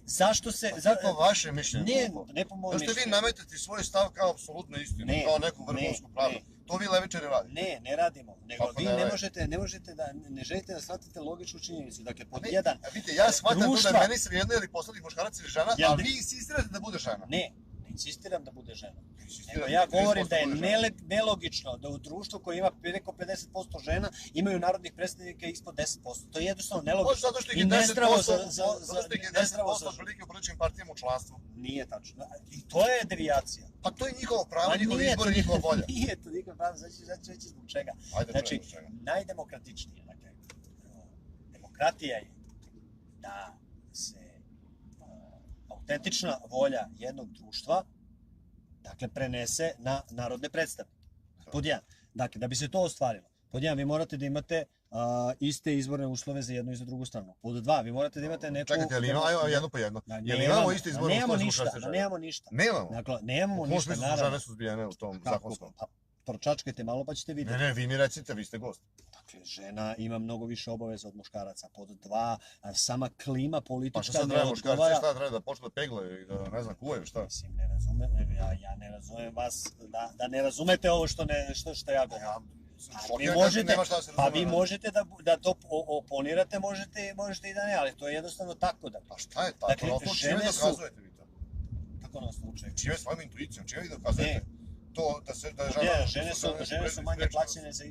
Zašto se... Pa to je po vaše mišljenje. Ne po mojom Zašto vi mišljenju. nametati svoj stav kao apsolutnu istinu, Ne, kao neku vrhunsku pravdu? To vi levičari radite. Ne radimo. Nego Kako vi ne ne možete da, ne želite da shvatite logičnu činjenicu. Dakle, pod Ne, jedan, a vidite, ja shvatam to da društva- je meni svejedno ili poslanik muškarac ili žena, Jel a ne? vi insistirate da bude žena. ne insistiram da bude žena. Insistirate Nego ja da 30% govorim da je bude žena. nelogično da u društvu koje ima preko 50% žena imaju narodnih predstavnika ispod 10%. To je jednostavno nelogično. Zato što ih I je 10%, nezdravo zato što ih je nezdravo 10% prilike u političkim partijama u članstvu. Nije tačno. I to je devijacija. Pa to je njihovo pravo, Ma njihov nije izbor i to- njihova volja. Nije to niko pravo, znači reći zbog čega. Ajde, Znači, čujemo čega. najdemokratičnije, dakle, demokratija je da se autentična volja jednog društva, dakle, prenese na narodne predstavnike. Pod jedan. Dakle, da bi se to ostvarilo, pod jedan, vi morate da imate iste izborne uslove za jednu i za drugu stranu. Pod dva, vi morate da imate neku... Čekajte, jel imamo, ajmo jedno po jedno. Da, Jel imamo iste izborne nemamo uslove za ništa, muškarce i žene? nemamo ništa. Nemamo. Dakle, nemamo U kom ništa, smislu su naravno. žene suzbijene u tom Kako? zakonskom? Pa, pročačkajte malo pa ćete vidjeti. Ne, vi mi recite, vi ste gost. Dakle, žena ima mnogo više obaveza od muškaraca. Pod dva, sama klima Pa politička šta sad ne treba muškarci, odgovara... šta treba da počnu da peglaju i da ne znam kuvaju, šta? Mislim, ne razumem, ja ne razumem vas, da ne razumete ovo što ja govorim. Pa vi možete da to oponirate, možete i da ne, ali to je jednostavno tako da. Pa šta je tako? Dakle, Na osnovu čime žene su- dokazujete vi to? Kako na osnovu čega? Čime svojom intuicijom, čime vi dokazujete? to da je žene su manje plaćene za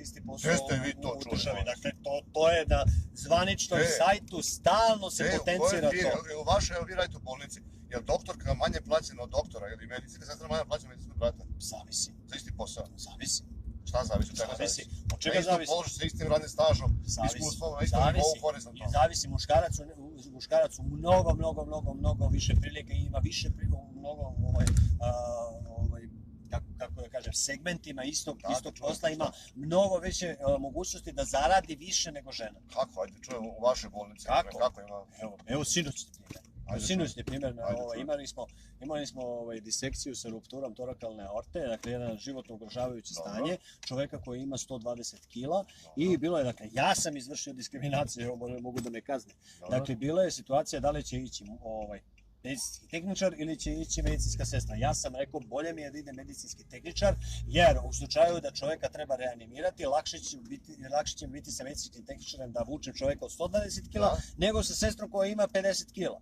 isti posao u državi. Dakle, to je na zvaničnom sajtu stalno se potencira to. U vašoj, vi radite u bolnici, je li doktorka manje plaćena od doktora ili medicinska sestra manje plaćena od medicinskog brata? Zavisi. Za isti posao? Zavisi. Šta zavisi? Od čega zavisi? Od čega zavisi? Na istom položaju sa istim radnim stažom, iskustvom, na istom nivou horizontalno. Zavisi, muškarac u mnogo više prilike i ima više prilike u mnogo kako da kažem, segmentima istog posla ima mnogo veće mogućnosti da zaradi više nego žena. Kako? Ajde, čujem u vašoj bolnici. Kako ima? Evo sinoćni primjer. Imali smo disekciju sa rupturom torakalne aorte, dakle jedan životno ugrožavajuće stanje, čoveka koji ima 120 kila i bilo je, dakle, ja sam izvršio diskriminaciju, evo mogu da me kazne. Dakle, bila je situacija da li će ići medicinski tehničar ili će ići medicinska sestra. Ja sam rekao, bolje mi je da ide medicinski tehničar, jer u slučaju da čoveka treba reanimirati, lakše će biti sa medicinskim tehničarem da vučem čoveka od 120 kila, nego sa sestrom koja ima 50 kila.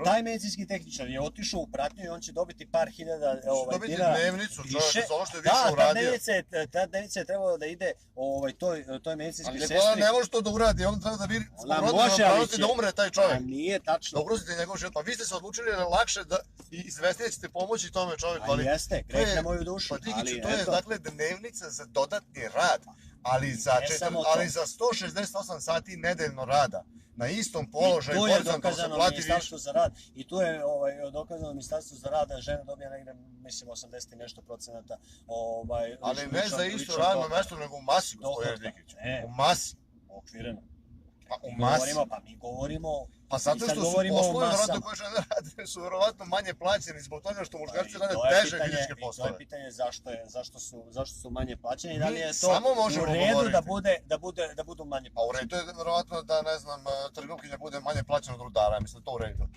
Taj medicinski tehničar je otišao u pratnju i on će dobiti par hiljada dinara dnevnicu, čovjek, za ono što je više uradio. Ta dnevnica je trebalo da ide toj medicinskoj sestri. Ali ne može to da uradi, on treba da vidi da umre taj čovjek. Nije tačno. Da ugrozite njegov život. Pa vi ste se odlučili lakše da izvestiti ćete pomoći tome čovjeku. Ali jeste, greh na moju dušu. Pa Digiću, to je dakle dnevnica za dodatni rad, ali za 168 sati nedeljno rada. Na istom položaju, horizontalno se plati više. I tu je dokazano Ministarstvo za rad da žena dobija negde, mislim, 80 i nešto procenata. Ali ne za isto radno mesto, nego u masi, gospodine Digiću. U masi. Okvireno. Pa u masi. Pa mi govorimo... Pa zato što su poslovi vjerojatno koje žene rade su vjerojatno manje plaćeni zbog toga što muškarci rade teže fizičke poslove. To je pitanje zašto su manje plaćeni i da li je to u redu da budu manje plaćeni. A u redu je vjerojatno da, ne znam, trgovkinja bude manje plaćena od rudara, mislim to u redu.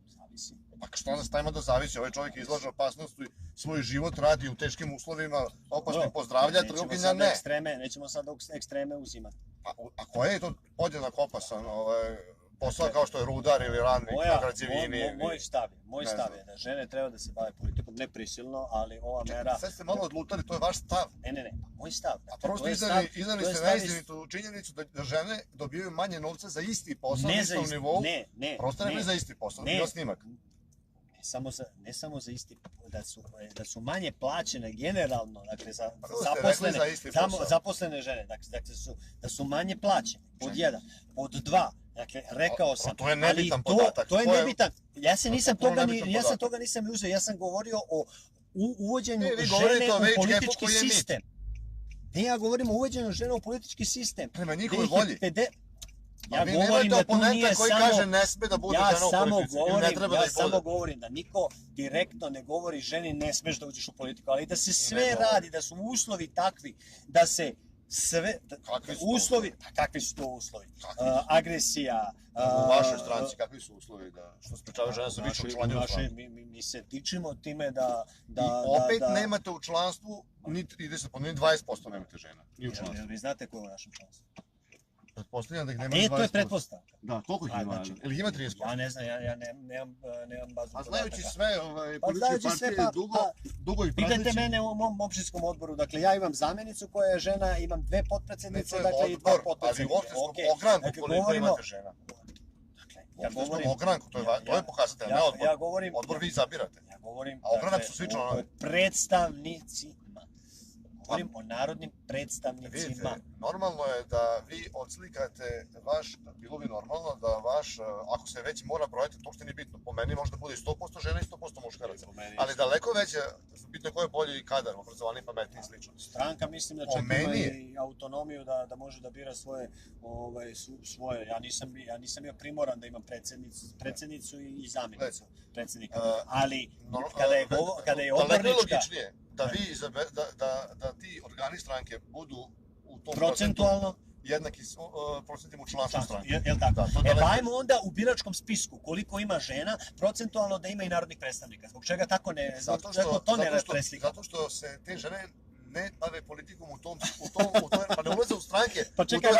Zavisi. Pa što onda stavimo da zavisi, ovaj čovjek izlaže opasnosti, svoj život radi u teškim uslovima, opasnim pozdravlja, trgovkinja ne. Nećemo sad ekstreme uzimati. A koja je to podjednak opasan posao kao što je rudar ili radnik na građevini? Moj stav je da žene treba da se bave politikom, ne prisilno, ali ova mera... Sad ste malo odlutali, to je vaš stav. Ne, moj stav. A prvo ste iznali ste neistinitu činjenicu da žene dobijaju manje novca za isti posao na istom nivou. Ne. Prosto ne za isti posao, bio snimak. Ne samo za isti, da su manje plaćene generalno, dakle za zaposlene žene, dakle da su manje plaćene, pod jedan. Pod dva, dakle rekao sam, to je nebitan podatak. To je nebitan, ja sam toga nisam uzeo, ja sam govorio o uvođenju žene u politički sistem. Ne, ja govorim o uvođenju žene u politički sistem. Prema njihovoj volji. Ja govorim da tu nije koji kaže ne sme da bude žena u politici ili ne treba da ih bude. Ja samo govorim da niko direktno ne govori ženi ne smeš da uđeš u politiku, ali da se sve radi, da su uslovi takvi, da se sve uslovi, kakvi su to uslovi? Agresija. U vašoj stranci kakvi su uslovi što sprečavaju žene sa više učlanjem u stranci? Mi se tičimo time da... I opet nemate u članstvu, ni 20% nemate žena. Vi znate ko je u našem članstvu? Pretpostavljam da ih nema 20%. To je pretpostavka. Da, koliko ih ima? Ili ima 30%? Ja ne znam, ja nemam bazu podataka. A znajući sve političke partije, dugo ih prateći... Pitajte mene u mom opštinskom odboru, dakle ja imam zamjenicu koja je žena, imam 2 potpredsjednice, dakle i 2 potpredsjednika. Ali u opštinskom ogranku koliko imate žena? Ja govorim... ogranku, to je pokazatelj, ne odbor. Ja govorim... Odbor vi izabirate. Ja govorim... A ogranak su svi članovi. Predstavnicima. Govorim o narodnim predstavnicima. Vidite, normalno je da vi odslikate bilo bi normalno da ako se već mora brojati, to uopšte nije bitno. Po meni može da bude i 100% žena i 100% muškaraca. Ali daleko veće, bitno je ko je bolji kadar, obrazovani, pametniji i slično. Stranka mislim da čak ima i autonomiju da može da bira svoje. Ja nisam bio primoran da imam predsjednicu i zamjenicu predsjednika. Ali kada je odbornička... Da ti organi stranke budu u tom procentualno jednaki procentima u članstvu stranke. Jel' tako? Dajmo onda u biračkom spisku koliko ima žena, procentualno da ima i narodnih predstavnika. Zbog čega tako ne preslika? Zato što se te žene ne bave politikom u tom, pa ne ulaze u stranke. Pa čekaj,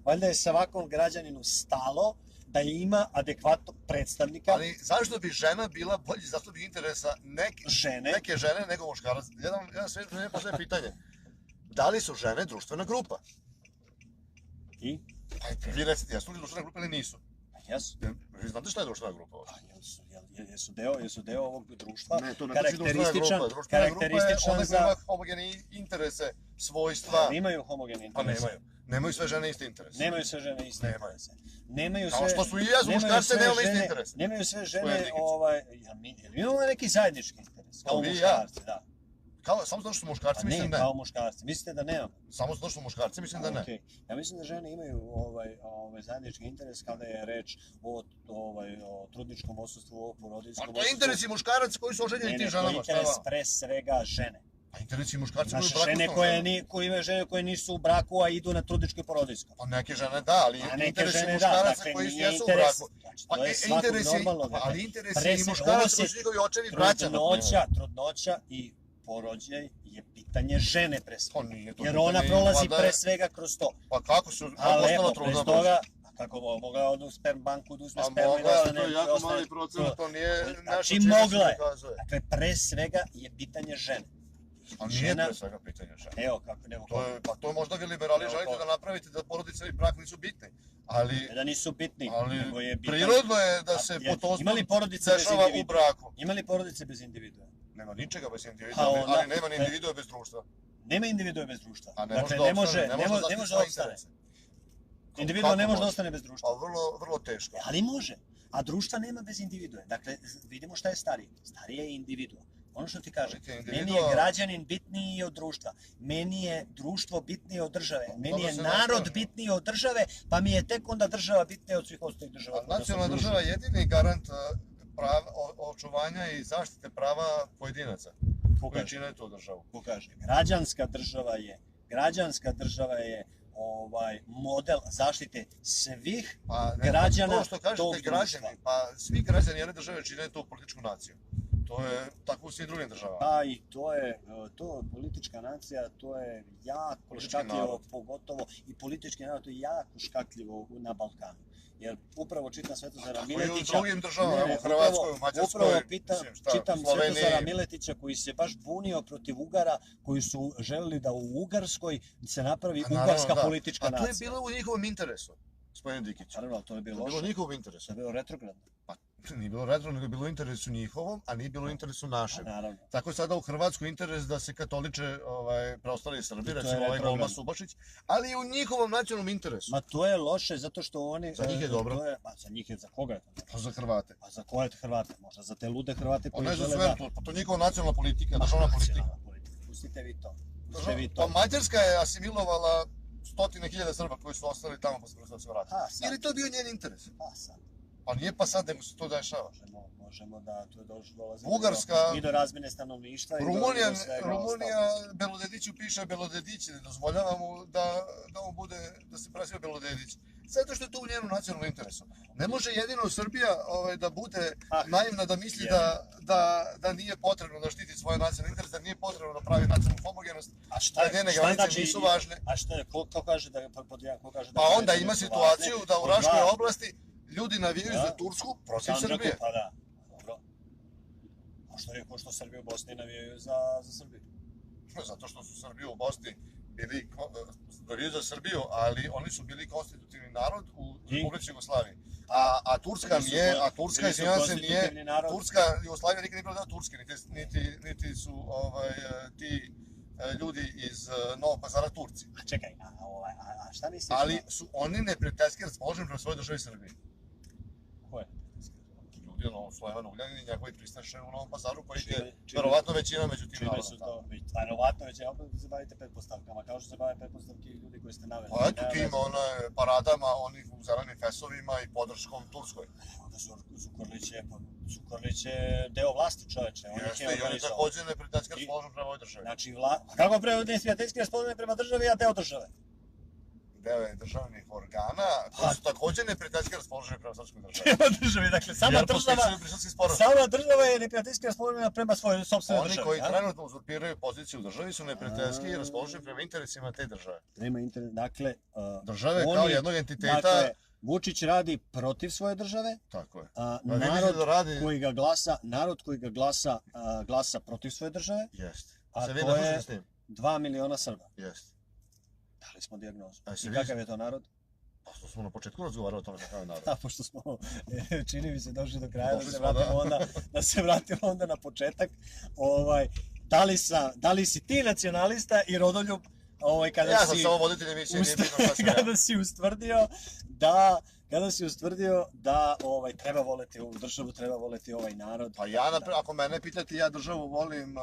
valjda je svakom građaninu stalo da ima adekvatnog predstavnika zašto bi žena bila bolji zastupnik interesa neke žene nego muškarac? Jedan sve postoje pitanje. Da li su žene društvena grupa? I? Pa vi recite, jesu li društvena grupa ili nisu? Jesu. Vi znate šta je društvena grupa? Jesu deo ovog društva. Ne, to ne znači društvena grupa. Društvena grupa je ona koja ima homogene interese, svojstva. Imaju homogene interese. Pa nemaju. Nemaju sve žene iste interese. Nemaju sve žene iste interese. Kao što su i ja za muškarce nemamo iste interese. Nemaju sve žene, imamo neki zajednički interes. Kao muškarci, da. Samo zato što su muškarci, mislim da ne. Kao muškarci. Mislite da nemamo? Samo zato što su muškarci, mislim da ne. Ja mislim da žene imaju zajednički interes kada je reč o trudničkom odsustvu, o porodiljskom odsustvu. A to je interesi muškaraca koji su oženjeni tim ženama. To je interes pre svega žene. A interesi muškarci koji su u braku imaju žene koje nisu u braku, a idu na trudničko i porodiljsko. Pa neke žene da, ali interesi muškaraca koji jesu u braku. To je svako normalno. Ali interesi i muškaraca koji su njihovi očevi braća. Trudnoća i porođaj je pitanje žene pre svega. To jer ona prolazi pre svega kroz to. Pa kako su ostala trudna toga, kako mogla od sperm banku da uzme spermu i da to je jako mali procenat, to nije nešto čime se dokazuje. Dakle, pre svega je pitanje žene. A nije pre svega pitanje žene. Evo kako, nego pa to možda vi liberali želite da napravite da porodica i brak nisu bitni. Ali da nisu bitni, nego je bitno. Prirodno je da se potomstvo dešava u braku. Ima li porodice bez individua? Nema ničega bez individua, ali nema ni individua bez društva. Nema individua bez društva. Dakle, ne može da ostane. Individua ne može da ostane bez društva. Pa vrlo teško. Ali može. A društva nema bez individue. Dakle, vidimo šta je stariji. Stariji je individua. Ono što ti kažem, meni je građanin bitniji od društva. Meni je društvo bitnije od države. Meni je narod bitniji od države, pa mi je tek onda država bitnija od svih ostalih država. Nacionalna država je jedini garant očuvanja i zaštite prava pojedinaca koji čine tu državu. Pokaže. Građanska država je model zaštite svih građana to što kažete građani, pa svi građani jedne države čine tu političku naciju. To je tako u svim drugim državama. Da, i to politička nacija, to je jako škakljivo, pogotovo i politički narod, to je jako škakljivo na Balkanu. Jer upravo čitam Svetozara Miletića... Tako i u drugim državama, u Hrvatskoj, u Mađarskoj... Upravo čitam Svetozara Miletića koji se baš bunio protiv Ugara, koji su želeli da u Ugarskoj se napravi ugarska politička nacija. A to je bilo u njihovom interesu, gospodine Dikić. Naravno, to je bilo loše. To je bilo u njihovom interesu. To je bilo retrogradno. Nije bilo retrogradno, nego je bilo u interesu njihovom, a nije bilo u interesu našem. Tako je sada u Hrvatskoj interes da se katoliče preostali Srbi, recimo ovaj Golba Subašić, ali i u njihovom nacionalnom interesu. Ma to je loše, zato što oni... Za njih je dobro. Za njih je, za koga je to? Pa za Hrvate. Pa za koje Hrvate? Možda za te lude Hrvate koji žele da... Pa to je njihova nacionalna politika, državna politika. Pustite vi to. Pa Mađarska je asimilovala 100.000 Srba koji su ostali tamo posle Prvog rata. Jer je to bio njen interes. Pa nije pa sad, nego se to dešava. Možemo da tu dolazi i do razmjene stanovništva. Rumunija Belodediću piše Belodedić, ne dozvoljava mu da se preziva Belodedić. Zato što je to u njenu nacionalnom interesu. Ne može jedino Srbija da bude naivna da misli da nije potrebno da štiti svoje nacionalne interese, da nije potrebno da pravi nacionalnu homogenost, da njene granice nisu važne. A šta je, ko kaže da... Pa onda ima situaciju da u Raškoj oblasti ljudi navijaju za Tursku protiv Srbije. Pa da, dobro. A što je ko što Srbi u Bosni navijaju za Srbiju? Zato što su Srbi u Bosni navijaju za Srbiju, ali oni su bili konstitutivni narod u Republici Jugoslaviji. A Turska nije, Turska, Jugoslavija nikad nije bila deo Turske, niti su ti ljudi iz Novog Pazara Turci. A čekaj, a šta misliš? Ali su oni neprijateljski raspoloženi prema svojoj državi Srbiji. Ko je? Ljudi, Slovan Ugljanin i njegovi pristaše u Novom Pazaru, koji je verovatno većina među tim narodom. Verovatno većina, opet se bavite pretpostavkama, kao što se bave pretpostavke ljudi koji ste naveli. Pa eto tim paradama, onih u zelenim fesovima i podrškom Turskoj. Onda Zukorlić je deo vlasti, čoveče. Jeste, i on je također neprijateljski raspoložen prema ovoj državi. Znači, kako neprijateljski raspoložen prema državi, a deo države? Deo je državnih organa, koji su također neprijateljski raspoloženi prema srpskoj državi. Prema državi, dakle, sama država je neprijateljski raspoložena prema svojoj sopstvenoj državi. Oni koji trenutno uzurpiraju poziciju u državi su neprijateljski raspoloženi prema interesima te države. Prema interesima, dakle... Države kao jednog entiteta Vučić radi protiv svoje države, Tako je. a Pa vi mislite narod da radi... narod koji ga glasa, glasa protiv svoje države, Jeste. a Se vi to ne slažete je s tim? 2 miliona Srba. Jeste. Dali smo dijagnozu. A se I vi- kakav je to narod? Pa što smo na početku razgovarali o tome kakav je narod. Da, pošto smo, čini mi se, došli do kraja, Došli smo, da. da se vratimo onda na početak. Da li si ti nacionalista i rodoljub kada Ja sam si samo voditelj emisije, nije bitno šta sam ja. kada si ustvrdio da treba voleti ovu državu, treba voleti ovaj narod. Pa ja, ako mene pitate, ja državu volim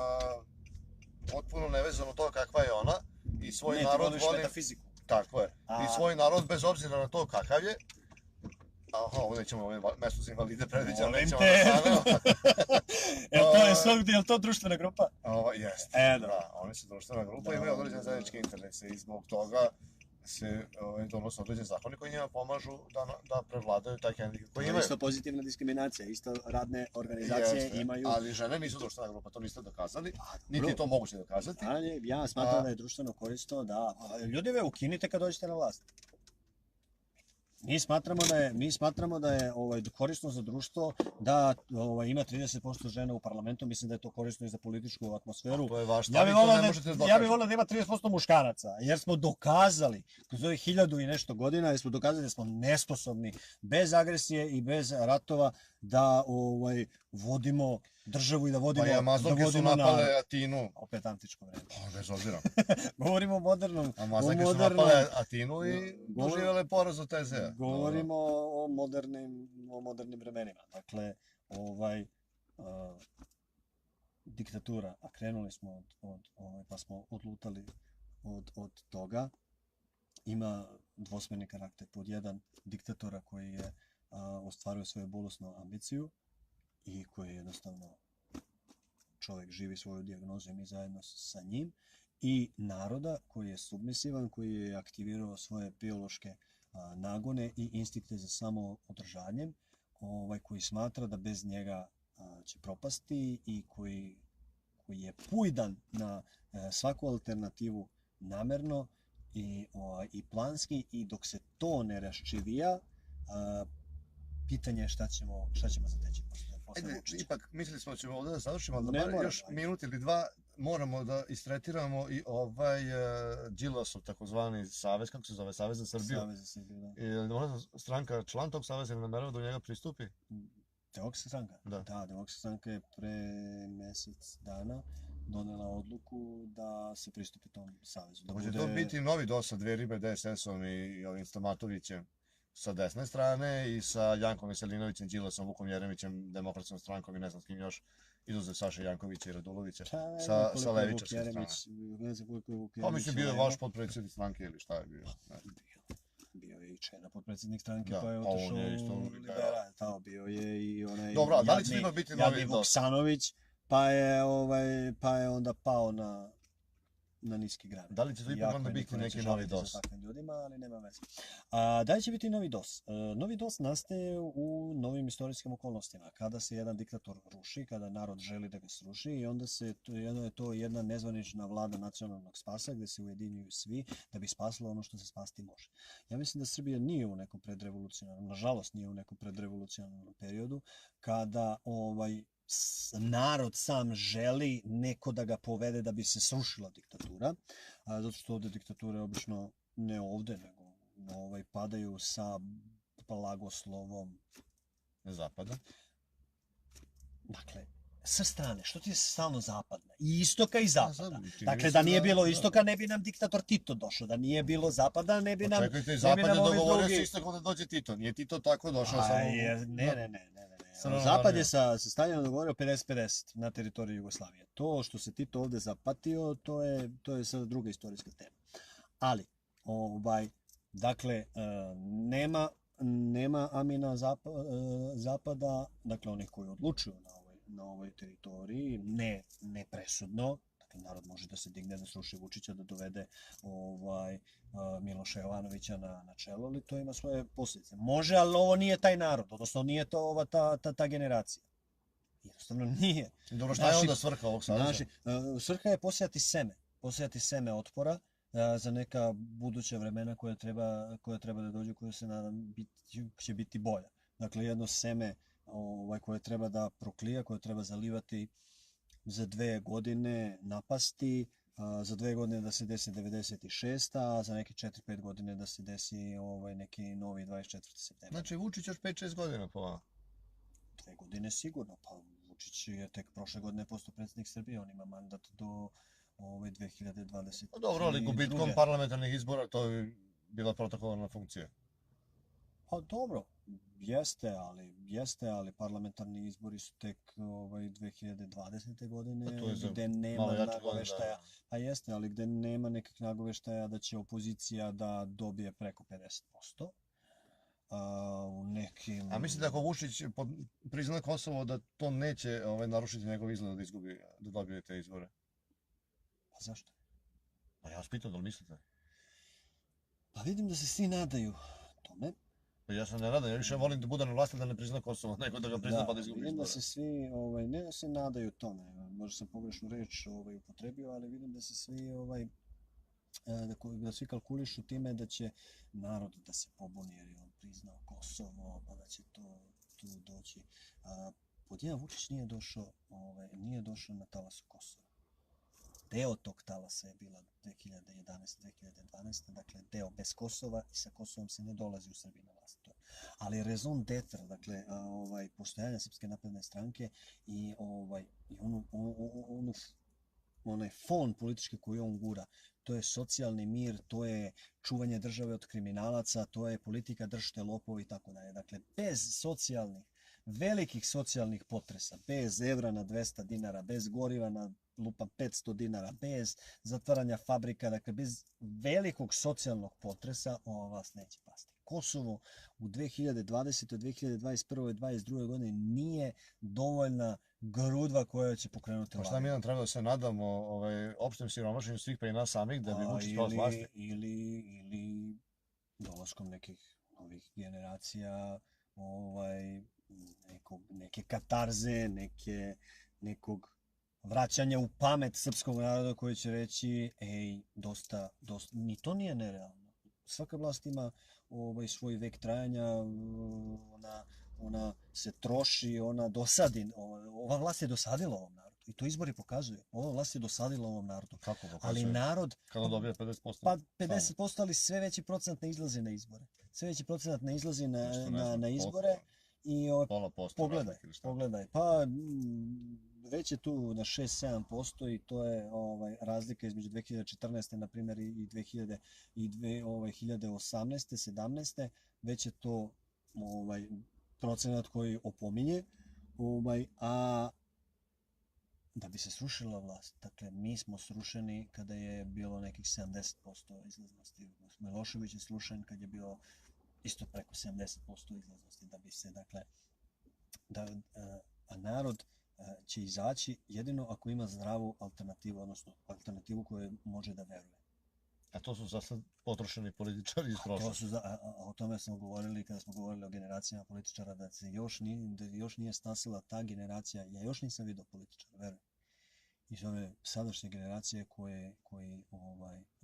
potpuno nevezano to kakva je ona i svoj Ne, ti narod voliš volim... metafiziku. Tako je. A- I svoj narod bez obzira na to kakav je. Aha, ovo nećemo, ovo je mesto za invalide predviđa, Molim nećemo te. da stanemo. Je li to društvena grupa? Jeste. Dobro. Da, oni su društvena grupa i Da. imaju određene zajedničke interese i zbog toga se donose određeni zakoni koji njima pomažu da prevladaju taj hendikep koji To je imaju. isto pozitivna diskriminacija, isto radne organizacije Jeste, imaju... ali žene nisu društvena grupa, to niste dokazali, A, niti dobro. je to moguće dokazati. Ali ja smatram da je društveno korisno da... Ljudi, ukinite kad dođete na vlast. Mi smatramo da je korisno za društvo da ima 30% žena u parlamentu. Mislim da je to korisno i za političku atmosferu. To je vaš Ja stav bih i to volao ne možete da, dokažete. da ima 30% muškaraca, jer smo dokazali kroz ovih 1000 i nešto godina, jer smo dokazali da smo nesposobni bez agresije i bez ratova da vodimo državu i da vodimo, Pa i Amazonke su napale Atinu. Opet antičko vreme. Pa, bez obzira. Govorimo o modernom. Amazonke su napale Atinu i doživjele poraz od Tezea. Govorimo o modernim vremenima. Dakle, diktatura, a krenuli smo pa smo odlutali od toga, ima dvosmerni karakter. Pod jedan, diktatora koji je ostvario svoju bolesnu ambiciju i koji jednostavno čovjek živi svoju dijagnozu i mi zajedno sa njim, i naroda koji je submisivan, koji je aktivirao svoje biološke nagone i instinkte za samoodržanjem, koji smatra da bez njega će propasti i koji je pujdan na svaku alternativu namerno i planski, i dok se to ne raščivija, pitanje je šta ćemo zateći posle Ajde, Vučića. ipak mislili smo da ćemo ovdje da završimo, ali Ne da bar moramo, još ajde. minut ili dva moramo da istretiramo i Đilasov takozvani savez, kako se zove, Savez za Srbiju. Savez za Srbiju, da. Je li ona stranka član tog saveza ili namerava da u njega pristupi? Demokratska stranka? Da. Da, Demokratska stranka je pre mjesec dana donela odluku da se pristupi tom savezu. Da Hoće bude... to biti novi DOS sa dve ribe DSS-om i ovim Stamatovićem sa desne strane i sa Jankom Veselinovićem, Đilasom, Vukom Jeremićem, Demokratskom strankom i ne znam s kim još, izuzev Saše Jankovića i Radulovića. Sa levičarske strane. Ne znam koliko je Vuk Pa Jeremić. mislim bio je vaš potpredsjednik stranke ili šta je bio. Ne znam. Bio je i Čena, potpredsjednik stranke, Da, pa je a on otišao je isto u liberal. liberal. Tamo bio je i onaj Dobro, a da li će ipak biti novi jadni DOS? Vuksanović, pa je onda pao na niski grad. Da li će to ipak Jako onda je, biti niko neće neki novi žaliti za DOS? takvim ljudima, ali nema veze. Da li će biti novi DOS? Novi DOS nastaje u novim istorijskim okolnostima. Kada se jedan diktator ruši, kada narod želi da ga sruši, i onda je to jedna nezvanična vlada nacionalnog spasa gdje se ujedinjuju svi da bi spasilo ono što se spasti može. Ja mislim da Srbija nije u nekom predrevolucionarnom, nažalost nije u nekom predrevolucionarnom periodu, kada narod sam želi neko da ga povede da bi se srušila diktatura, zato što ovdje diktature obično, ne ovdje, nego padaju sa blagoslovom. Zapada. Dakle, sa strane, što ti je stalno zapadna? I istoka i zapada. čini Dakle, mi da se nije bilo da. istoka, ne bi nam diktator Tito došao. Da nije bilo zapada, ne bi nam... Čekajte, Zapad je ovi dogovorio drugi- se isto da dođe Tito. Nije Tito tako došao samo... Ne. Crna Zapad armija. je sa Staljinom dogovorio 50-50 na teritoriji Jugoslavije. To što se Tito ovdje zapatio, to je sada druga istorijska tema. Ali, dakle, nema Amina Zapada, dakle onih koji odlučuju na ovoj teritoriji, ne presudno. Dakle, narod može da se digne, da sruši Vučića, da dovede Miloša Jovanovića na čelo, ali to ima svoje posljedice. Može, ali ovo nije taj narod, odnosno nije to ta generacija. Jednostavno nije. Dobro, šta je onda svrha ovog saveza? Svrha je posijati seme otpora, za neka buduća vremena koja treba da dođu, koja se nadam će biti bolja. Dakle, jedno seme koje treba da proklija, koje treba zalivati za 2 godine, napasti, za 2 godine da se desi 96. a za neke 4-5 godine da se desi neki novi 24. septembar. Znači Vučić još 5-6 godina po vama? 2 godine sigurno, pa Vučić je tek prošle godine postao predsjednik Srbije, on ima mandat do 2020. Pa dobro, ali gubitkom parlamentarnih izbora to je bila protokolarna funkcija. Pa dobro, jeste, ali parlamentarni izbori su tek 2020. godine, gde nema nagoveštaja. Pa jeste, ali gde nema nekih nagoveštaja da će opozicija da dobije preko 50%. U nekim... A mislite ako Vučić prizna Kosovo da to neće narušiti njegov izgled da izgubi, da dobije te izbore? Pa zašto? Pa ja vas pitam da li mislite? Pa vidim da se svi nadaju tome. Pa ja se ne nadam, ja više volim da bude na vlasti da ne prizna Kosovo, nego da ga prizna pa da izgubi izbore. Vidim da se svi, ne da se nadaju tome, možda sam pogrešnu reč upotrebio, ali vidim da se svi da svi kalkulišu time da će narod da se pobuni jer je on priznao Kosovo, pa da će to tu doći. Pod jedan Vučić nije došao na talasu Kosova. Deo tog talasa je bila 2011-2012, dakle deo bez Kosova i sa Kosovom se ne dolazi u Srbiji na vlast. Ali raison d'etre, dakle postojanja Srpske napredne stranke i onaj fon politički koji on gura, to je socijalni mir, to je čuvanje države od kriminalaca, to je politika držite lopovi i tako dalje. Dakle, bez velikih socijalnih potresa, bez evra na 200 dinara, bez goriva na lupa 500 dinara, bez zatvaranja fabrika, dakle bez velikog socijalnog potresa, ova vlast neće pasti. Kosovo u 2020. 2021. i 2022. godini nije dovoljna grudva koja će pokrenuti vladu. Pa šta mi nam treba da se nadamo opštem siromašenju svih pa i nas samih da bi Vučić pao s vlasti? Ili dolaskom nekih novih generacija, neke katarze, nekog vraćanja u pamet srpskog naroda koji će reći dosta, ni to nije nerealno. Svaka vlast ima svoj vek trajanja, ona se troši, ona dosadi. Ova vlast je dosadila ovom narodu i to izbori pokazuju. Ova vlast je dosadila ovom narodu. Kako pokazuje? Ali narod... Kada dobije 50%? Pa 50%, ali sve veći procenat ne izlazi na izbore. Sve veći procenat ne izlazi na izbore. I pogledaj, pa već je tu na 6-7% i to je razlika između 2014. na primjer i 2018. 17. Već je to procenat koji opominje, a da bi se srušila vlast, dakle mi smo srušeni kada je bilo nekih 70% izlaznosti. Milošević je srušen kad je bilo isto preko 70% izlaznosti, da bi se, dakle, a narod će izaći jedino ako ima zdravu alternativu, odnosno alternativu koju može da veruje. A to su zasad potrošeni političari iz prošlosti. O tome smo govorili kada smo govorili o generacijama političara, da se još nije stasila ta generacija, ja još nisam vidio političara, verujem. Iz ove sadašnje generacije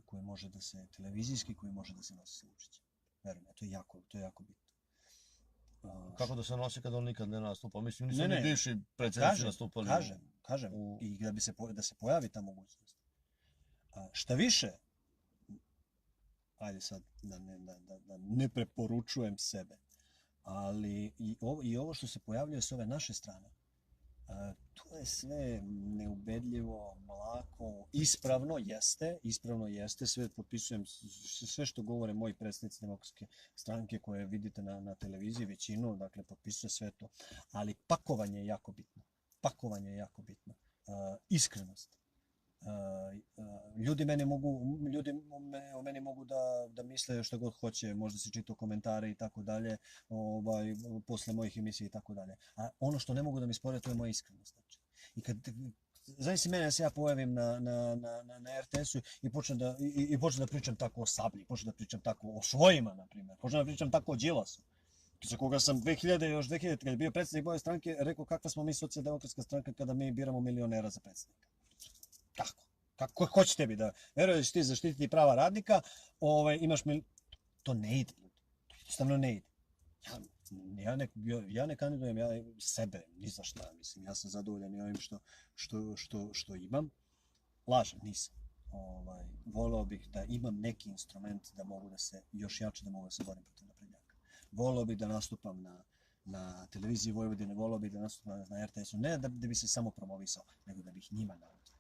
koje može da se televizijski, koji može da se nosi sa Vučićem. Verujem, to je jako bitno. Kako da se nosi kada on nikad ne nastupa? Mislim, nisu ni bivši predsjednici nastupali. Kažem. I da se pojavi ta mogućnost. Šta više, ajde sad da ne preporučujem sebe, ali i ovo što se pojavljuje s ove naše strane, to je sve neubedljivo, mlako, ispravno jeste, sve potpisujem, sve što govore moji predstavnici Demokratske stranke koje vidite na televiziji, većinu, dakle potpisuje sve to, ali pakovanje je jako bitno, iskrenost. Ljudi o meni mogu da misle što god hoće, možda si čitao komentare i tako dalje, posle mojih emisija i tako dalje. A ono što ne mogu da mi spore, to je moja iskrenost. I kad zamisli mene da se ja pojavim na RTS-u i počnem da pričam tako o Sablji, počnem da pričam tako o svojima, na primjer, počnem da pričam tako o Đilasu, za koga sam 2000, kad je bio predsjednik moje stranke, rekao kakva smo mi socijaldemokratska stranka kada mi biramo milionera za predsjednika. Ko će tebi da veruje da će ti zaštititi prava radnika, to ne ide. To jednostavno ne ide. Ja ne kandidujem sebe, ni za šta, mislim, ja sam zadovoljan i ovim što imam. Lažem, nisam. Voleo bih da imam neki instrument da mogu da se još jače da mogu da se borim protiv naprednjaka. Voleo bih da nastupam na televiziji Vojvodine, voleo bih da nastupam na RTS-u, ne da bi se samo promovisao, nego da bih njima naučio.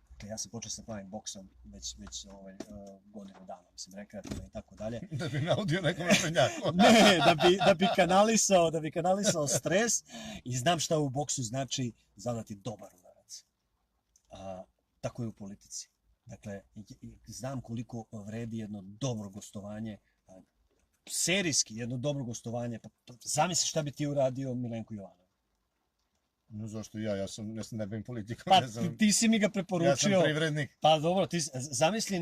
Dakle, ja sam počeo sa pravim boksom već godinu dana, mislim, rekreativno i tako dalje. Da bi naudio nekom naprednjaku. Ne, da bi kanalisao stres i znam šta u boksu znači zadati dobar udarac. Tako je u politici. Dakle, znam koliko vredi jedno dobro gostovanje, serijski jedno dobro gostovanje. Zamisli šta bi ti uradio Milenku Jovanovu. No zašto ja sam ne bavim politikom. Pa ti si mi ga preporučio. Ja sam privrednik. Pa dobro, zamisli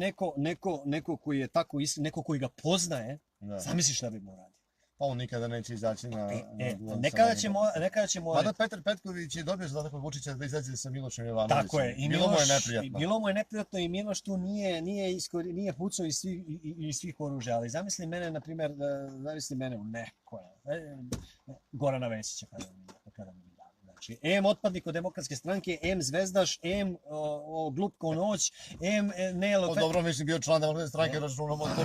neko koji je tako iskren, neko koji ga poznaje, zamisli šta bi mu uradio. Pa on nikada neće izaći na... Nekada ćemo... Mada Petar Petković je dobio zadatak od Vučića da izađe sa Milošem Jovanovićem. Tako je. Bilo mu je neprijatno. Bilo mu je neprijatno i Miloš tu nije pucao iz svih oružja. Ali zamisli mene, na primjer, u neko. Gorana Vesića kada mi da. Znači, otpadnik od Demokratske stranke, zvezdaš, glup kao noć, Nelo... Dobro, mislim, bio član Demokratske stranke, računamo kao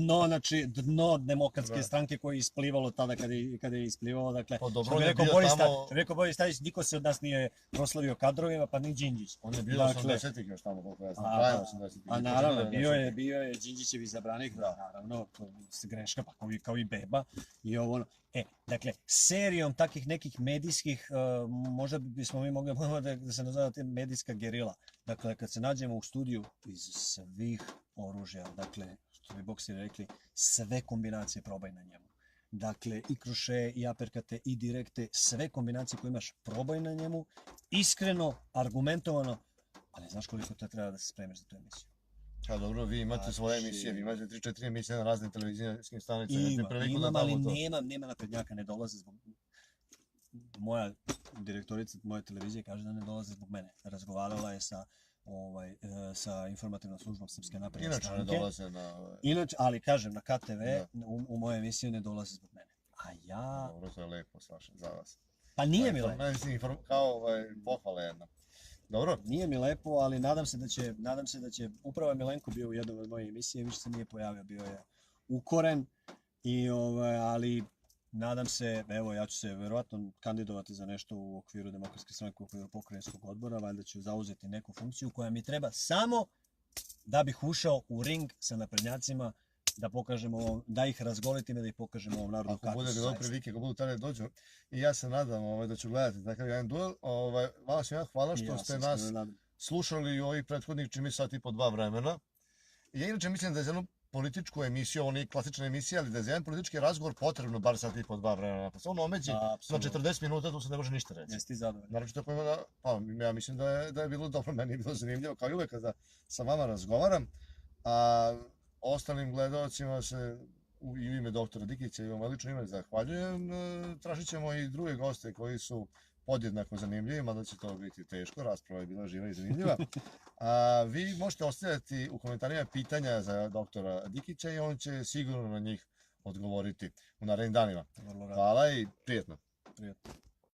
noć, znači, dno Demokratske stranke koje je isplivalo tada kada je isplivalo, dakle, što bi rekao Boris Tadić, niko se od nas nije proslavio kadrovima, pa ni Đinđić. On je bio 80-ih još tamo, koliko ja znam, krajem 80-ih. A naravno, bio je Đinđićev izabranik, naravno, greška, pa kao i Beba, i ovo, dakle, serijom takih nekih medijskih, možda bismo mi mogli da se nazove medijska gerila. Dakle, kad se nađemo u studiju iz svih oružja, dakle, što bi bokseri rekli, sve kombinacije probaj na njemu. Dakle, i kruše, i aperkate, i direkte, sve kombinacije koje imaš probaj na njemu, iskreno, argumentovano, ali znaš koliko to treba da se spremiš za tu emisiju. Dobro, vi imate svoje emisije, vi imate 3-4 emisije na raznim televizijskim stanicama. Imam, ali nema naprednjaka, ne dolaze zbog... Moja direktorica moje televizije kaže da ne dolaze zbog mene. Razgovarala je sa informativnom službom Srpske napredne stranke. Inače ne dolaze na... Inače, ali kažem, na KTV u moje emisije ne dolaze zbog mene. A ja... Dobro, to je lepo, Saša, za vas. Pa nije mi lepo. Kao pohvala jedna. Dobro. Nije mi lepo, ali nadam se da će upravo Milenko bio u jednoj od mojih emisije, više se nije pojavio, bio je ukoren, ali nadam se, evo ja ću se verovatno kandidovati za nešto u okviru Demokratske stranke, u okviru pokrajinskog odbora, valjda ću zauzeti neku funkciju koja mi treba samo da bih ušao u ring sa naprednjacima, da pokažemo, da ih razgolitim i da ih pokažemo ovom narodu. Ako bude bilo prilike, ako budu tada dođu, i ja se nadam da ću gledati takav jedan duel. Vama svima hvala što ste nas slušali u ovih prethodnih čini sat i po 2 vremena. Ja inače mislim da je za jednu političku emisiju, ovo nije klasična emisija, ali da je za jedan politički razgovor potrebno bar sat i po 2 vremena. Pa se on omeđi na 40 minuta, tu se ne može ništa reći. Jesi ti zadovoljan? Naravno ako ima da, pa ja mislim da je bilo dobro, meni je bilo zanimljivo, kao i uvek kada sa vama razgovaram. Ostalim gledalcima se u ime doktora Dikića i u lično ime zahvaljujem. Tražit ćemo i druge goste koji su podjednako zanimljivi, mada će to biti teško, rasprava je bila živa i zanimljiva. Vi možete ostavljati u komentarima pitanja za doktora Dikića i on će sigurno na njih odgovoriti u narednim danima. Hvala i prijetno.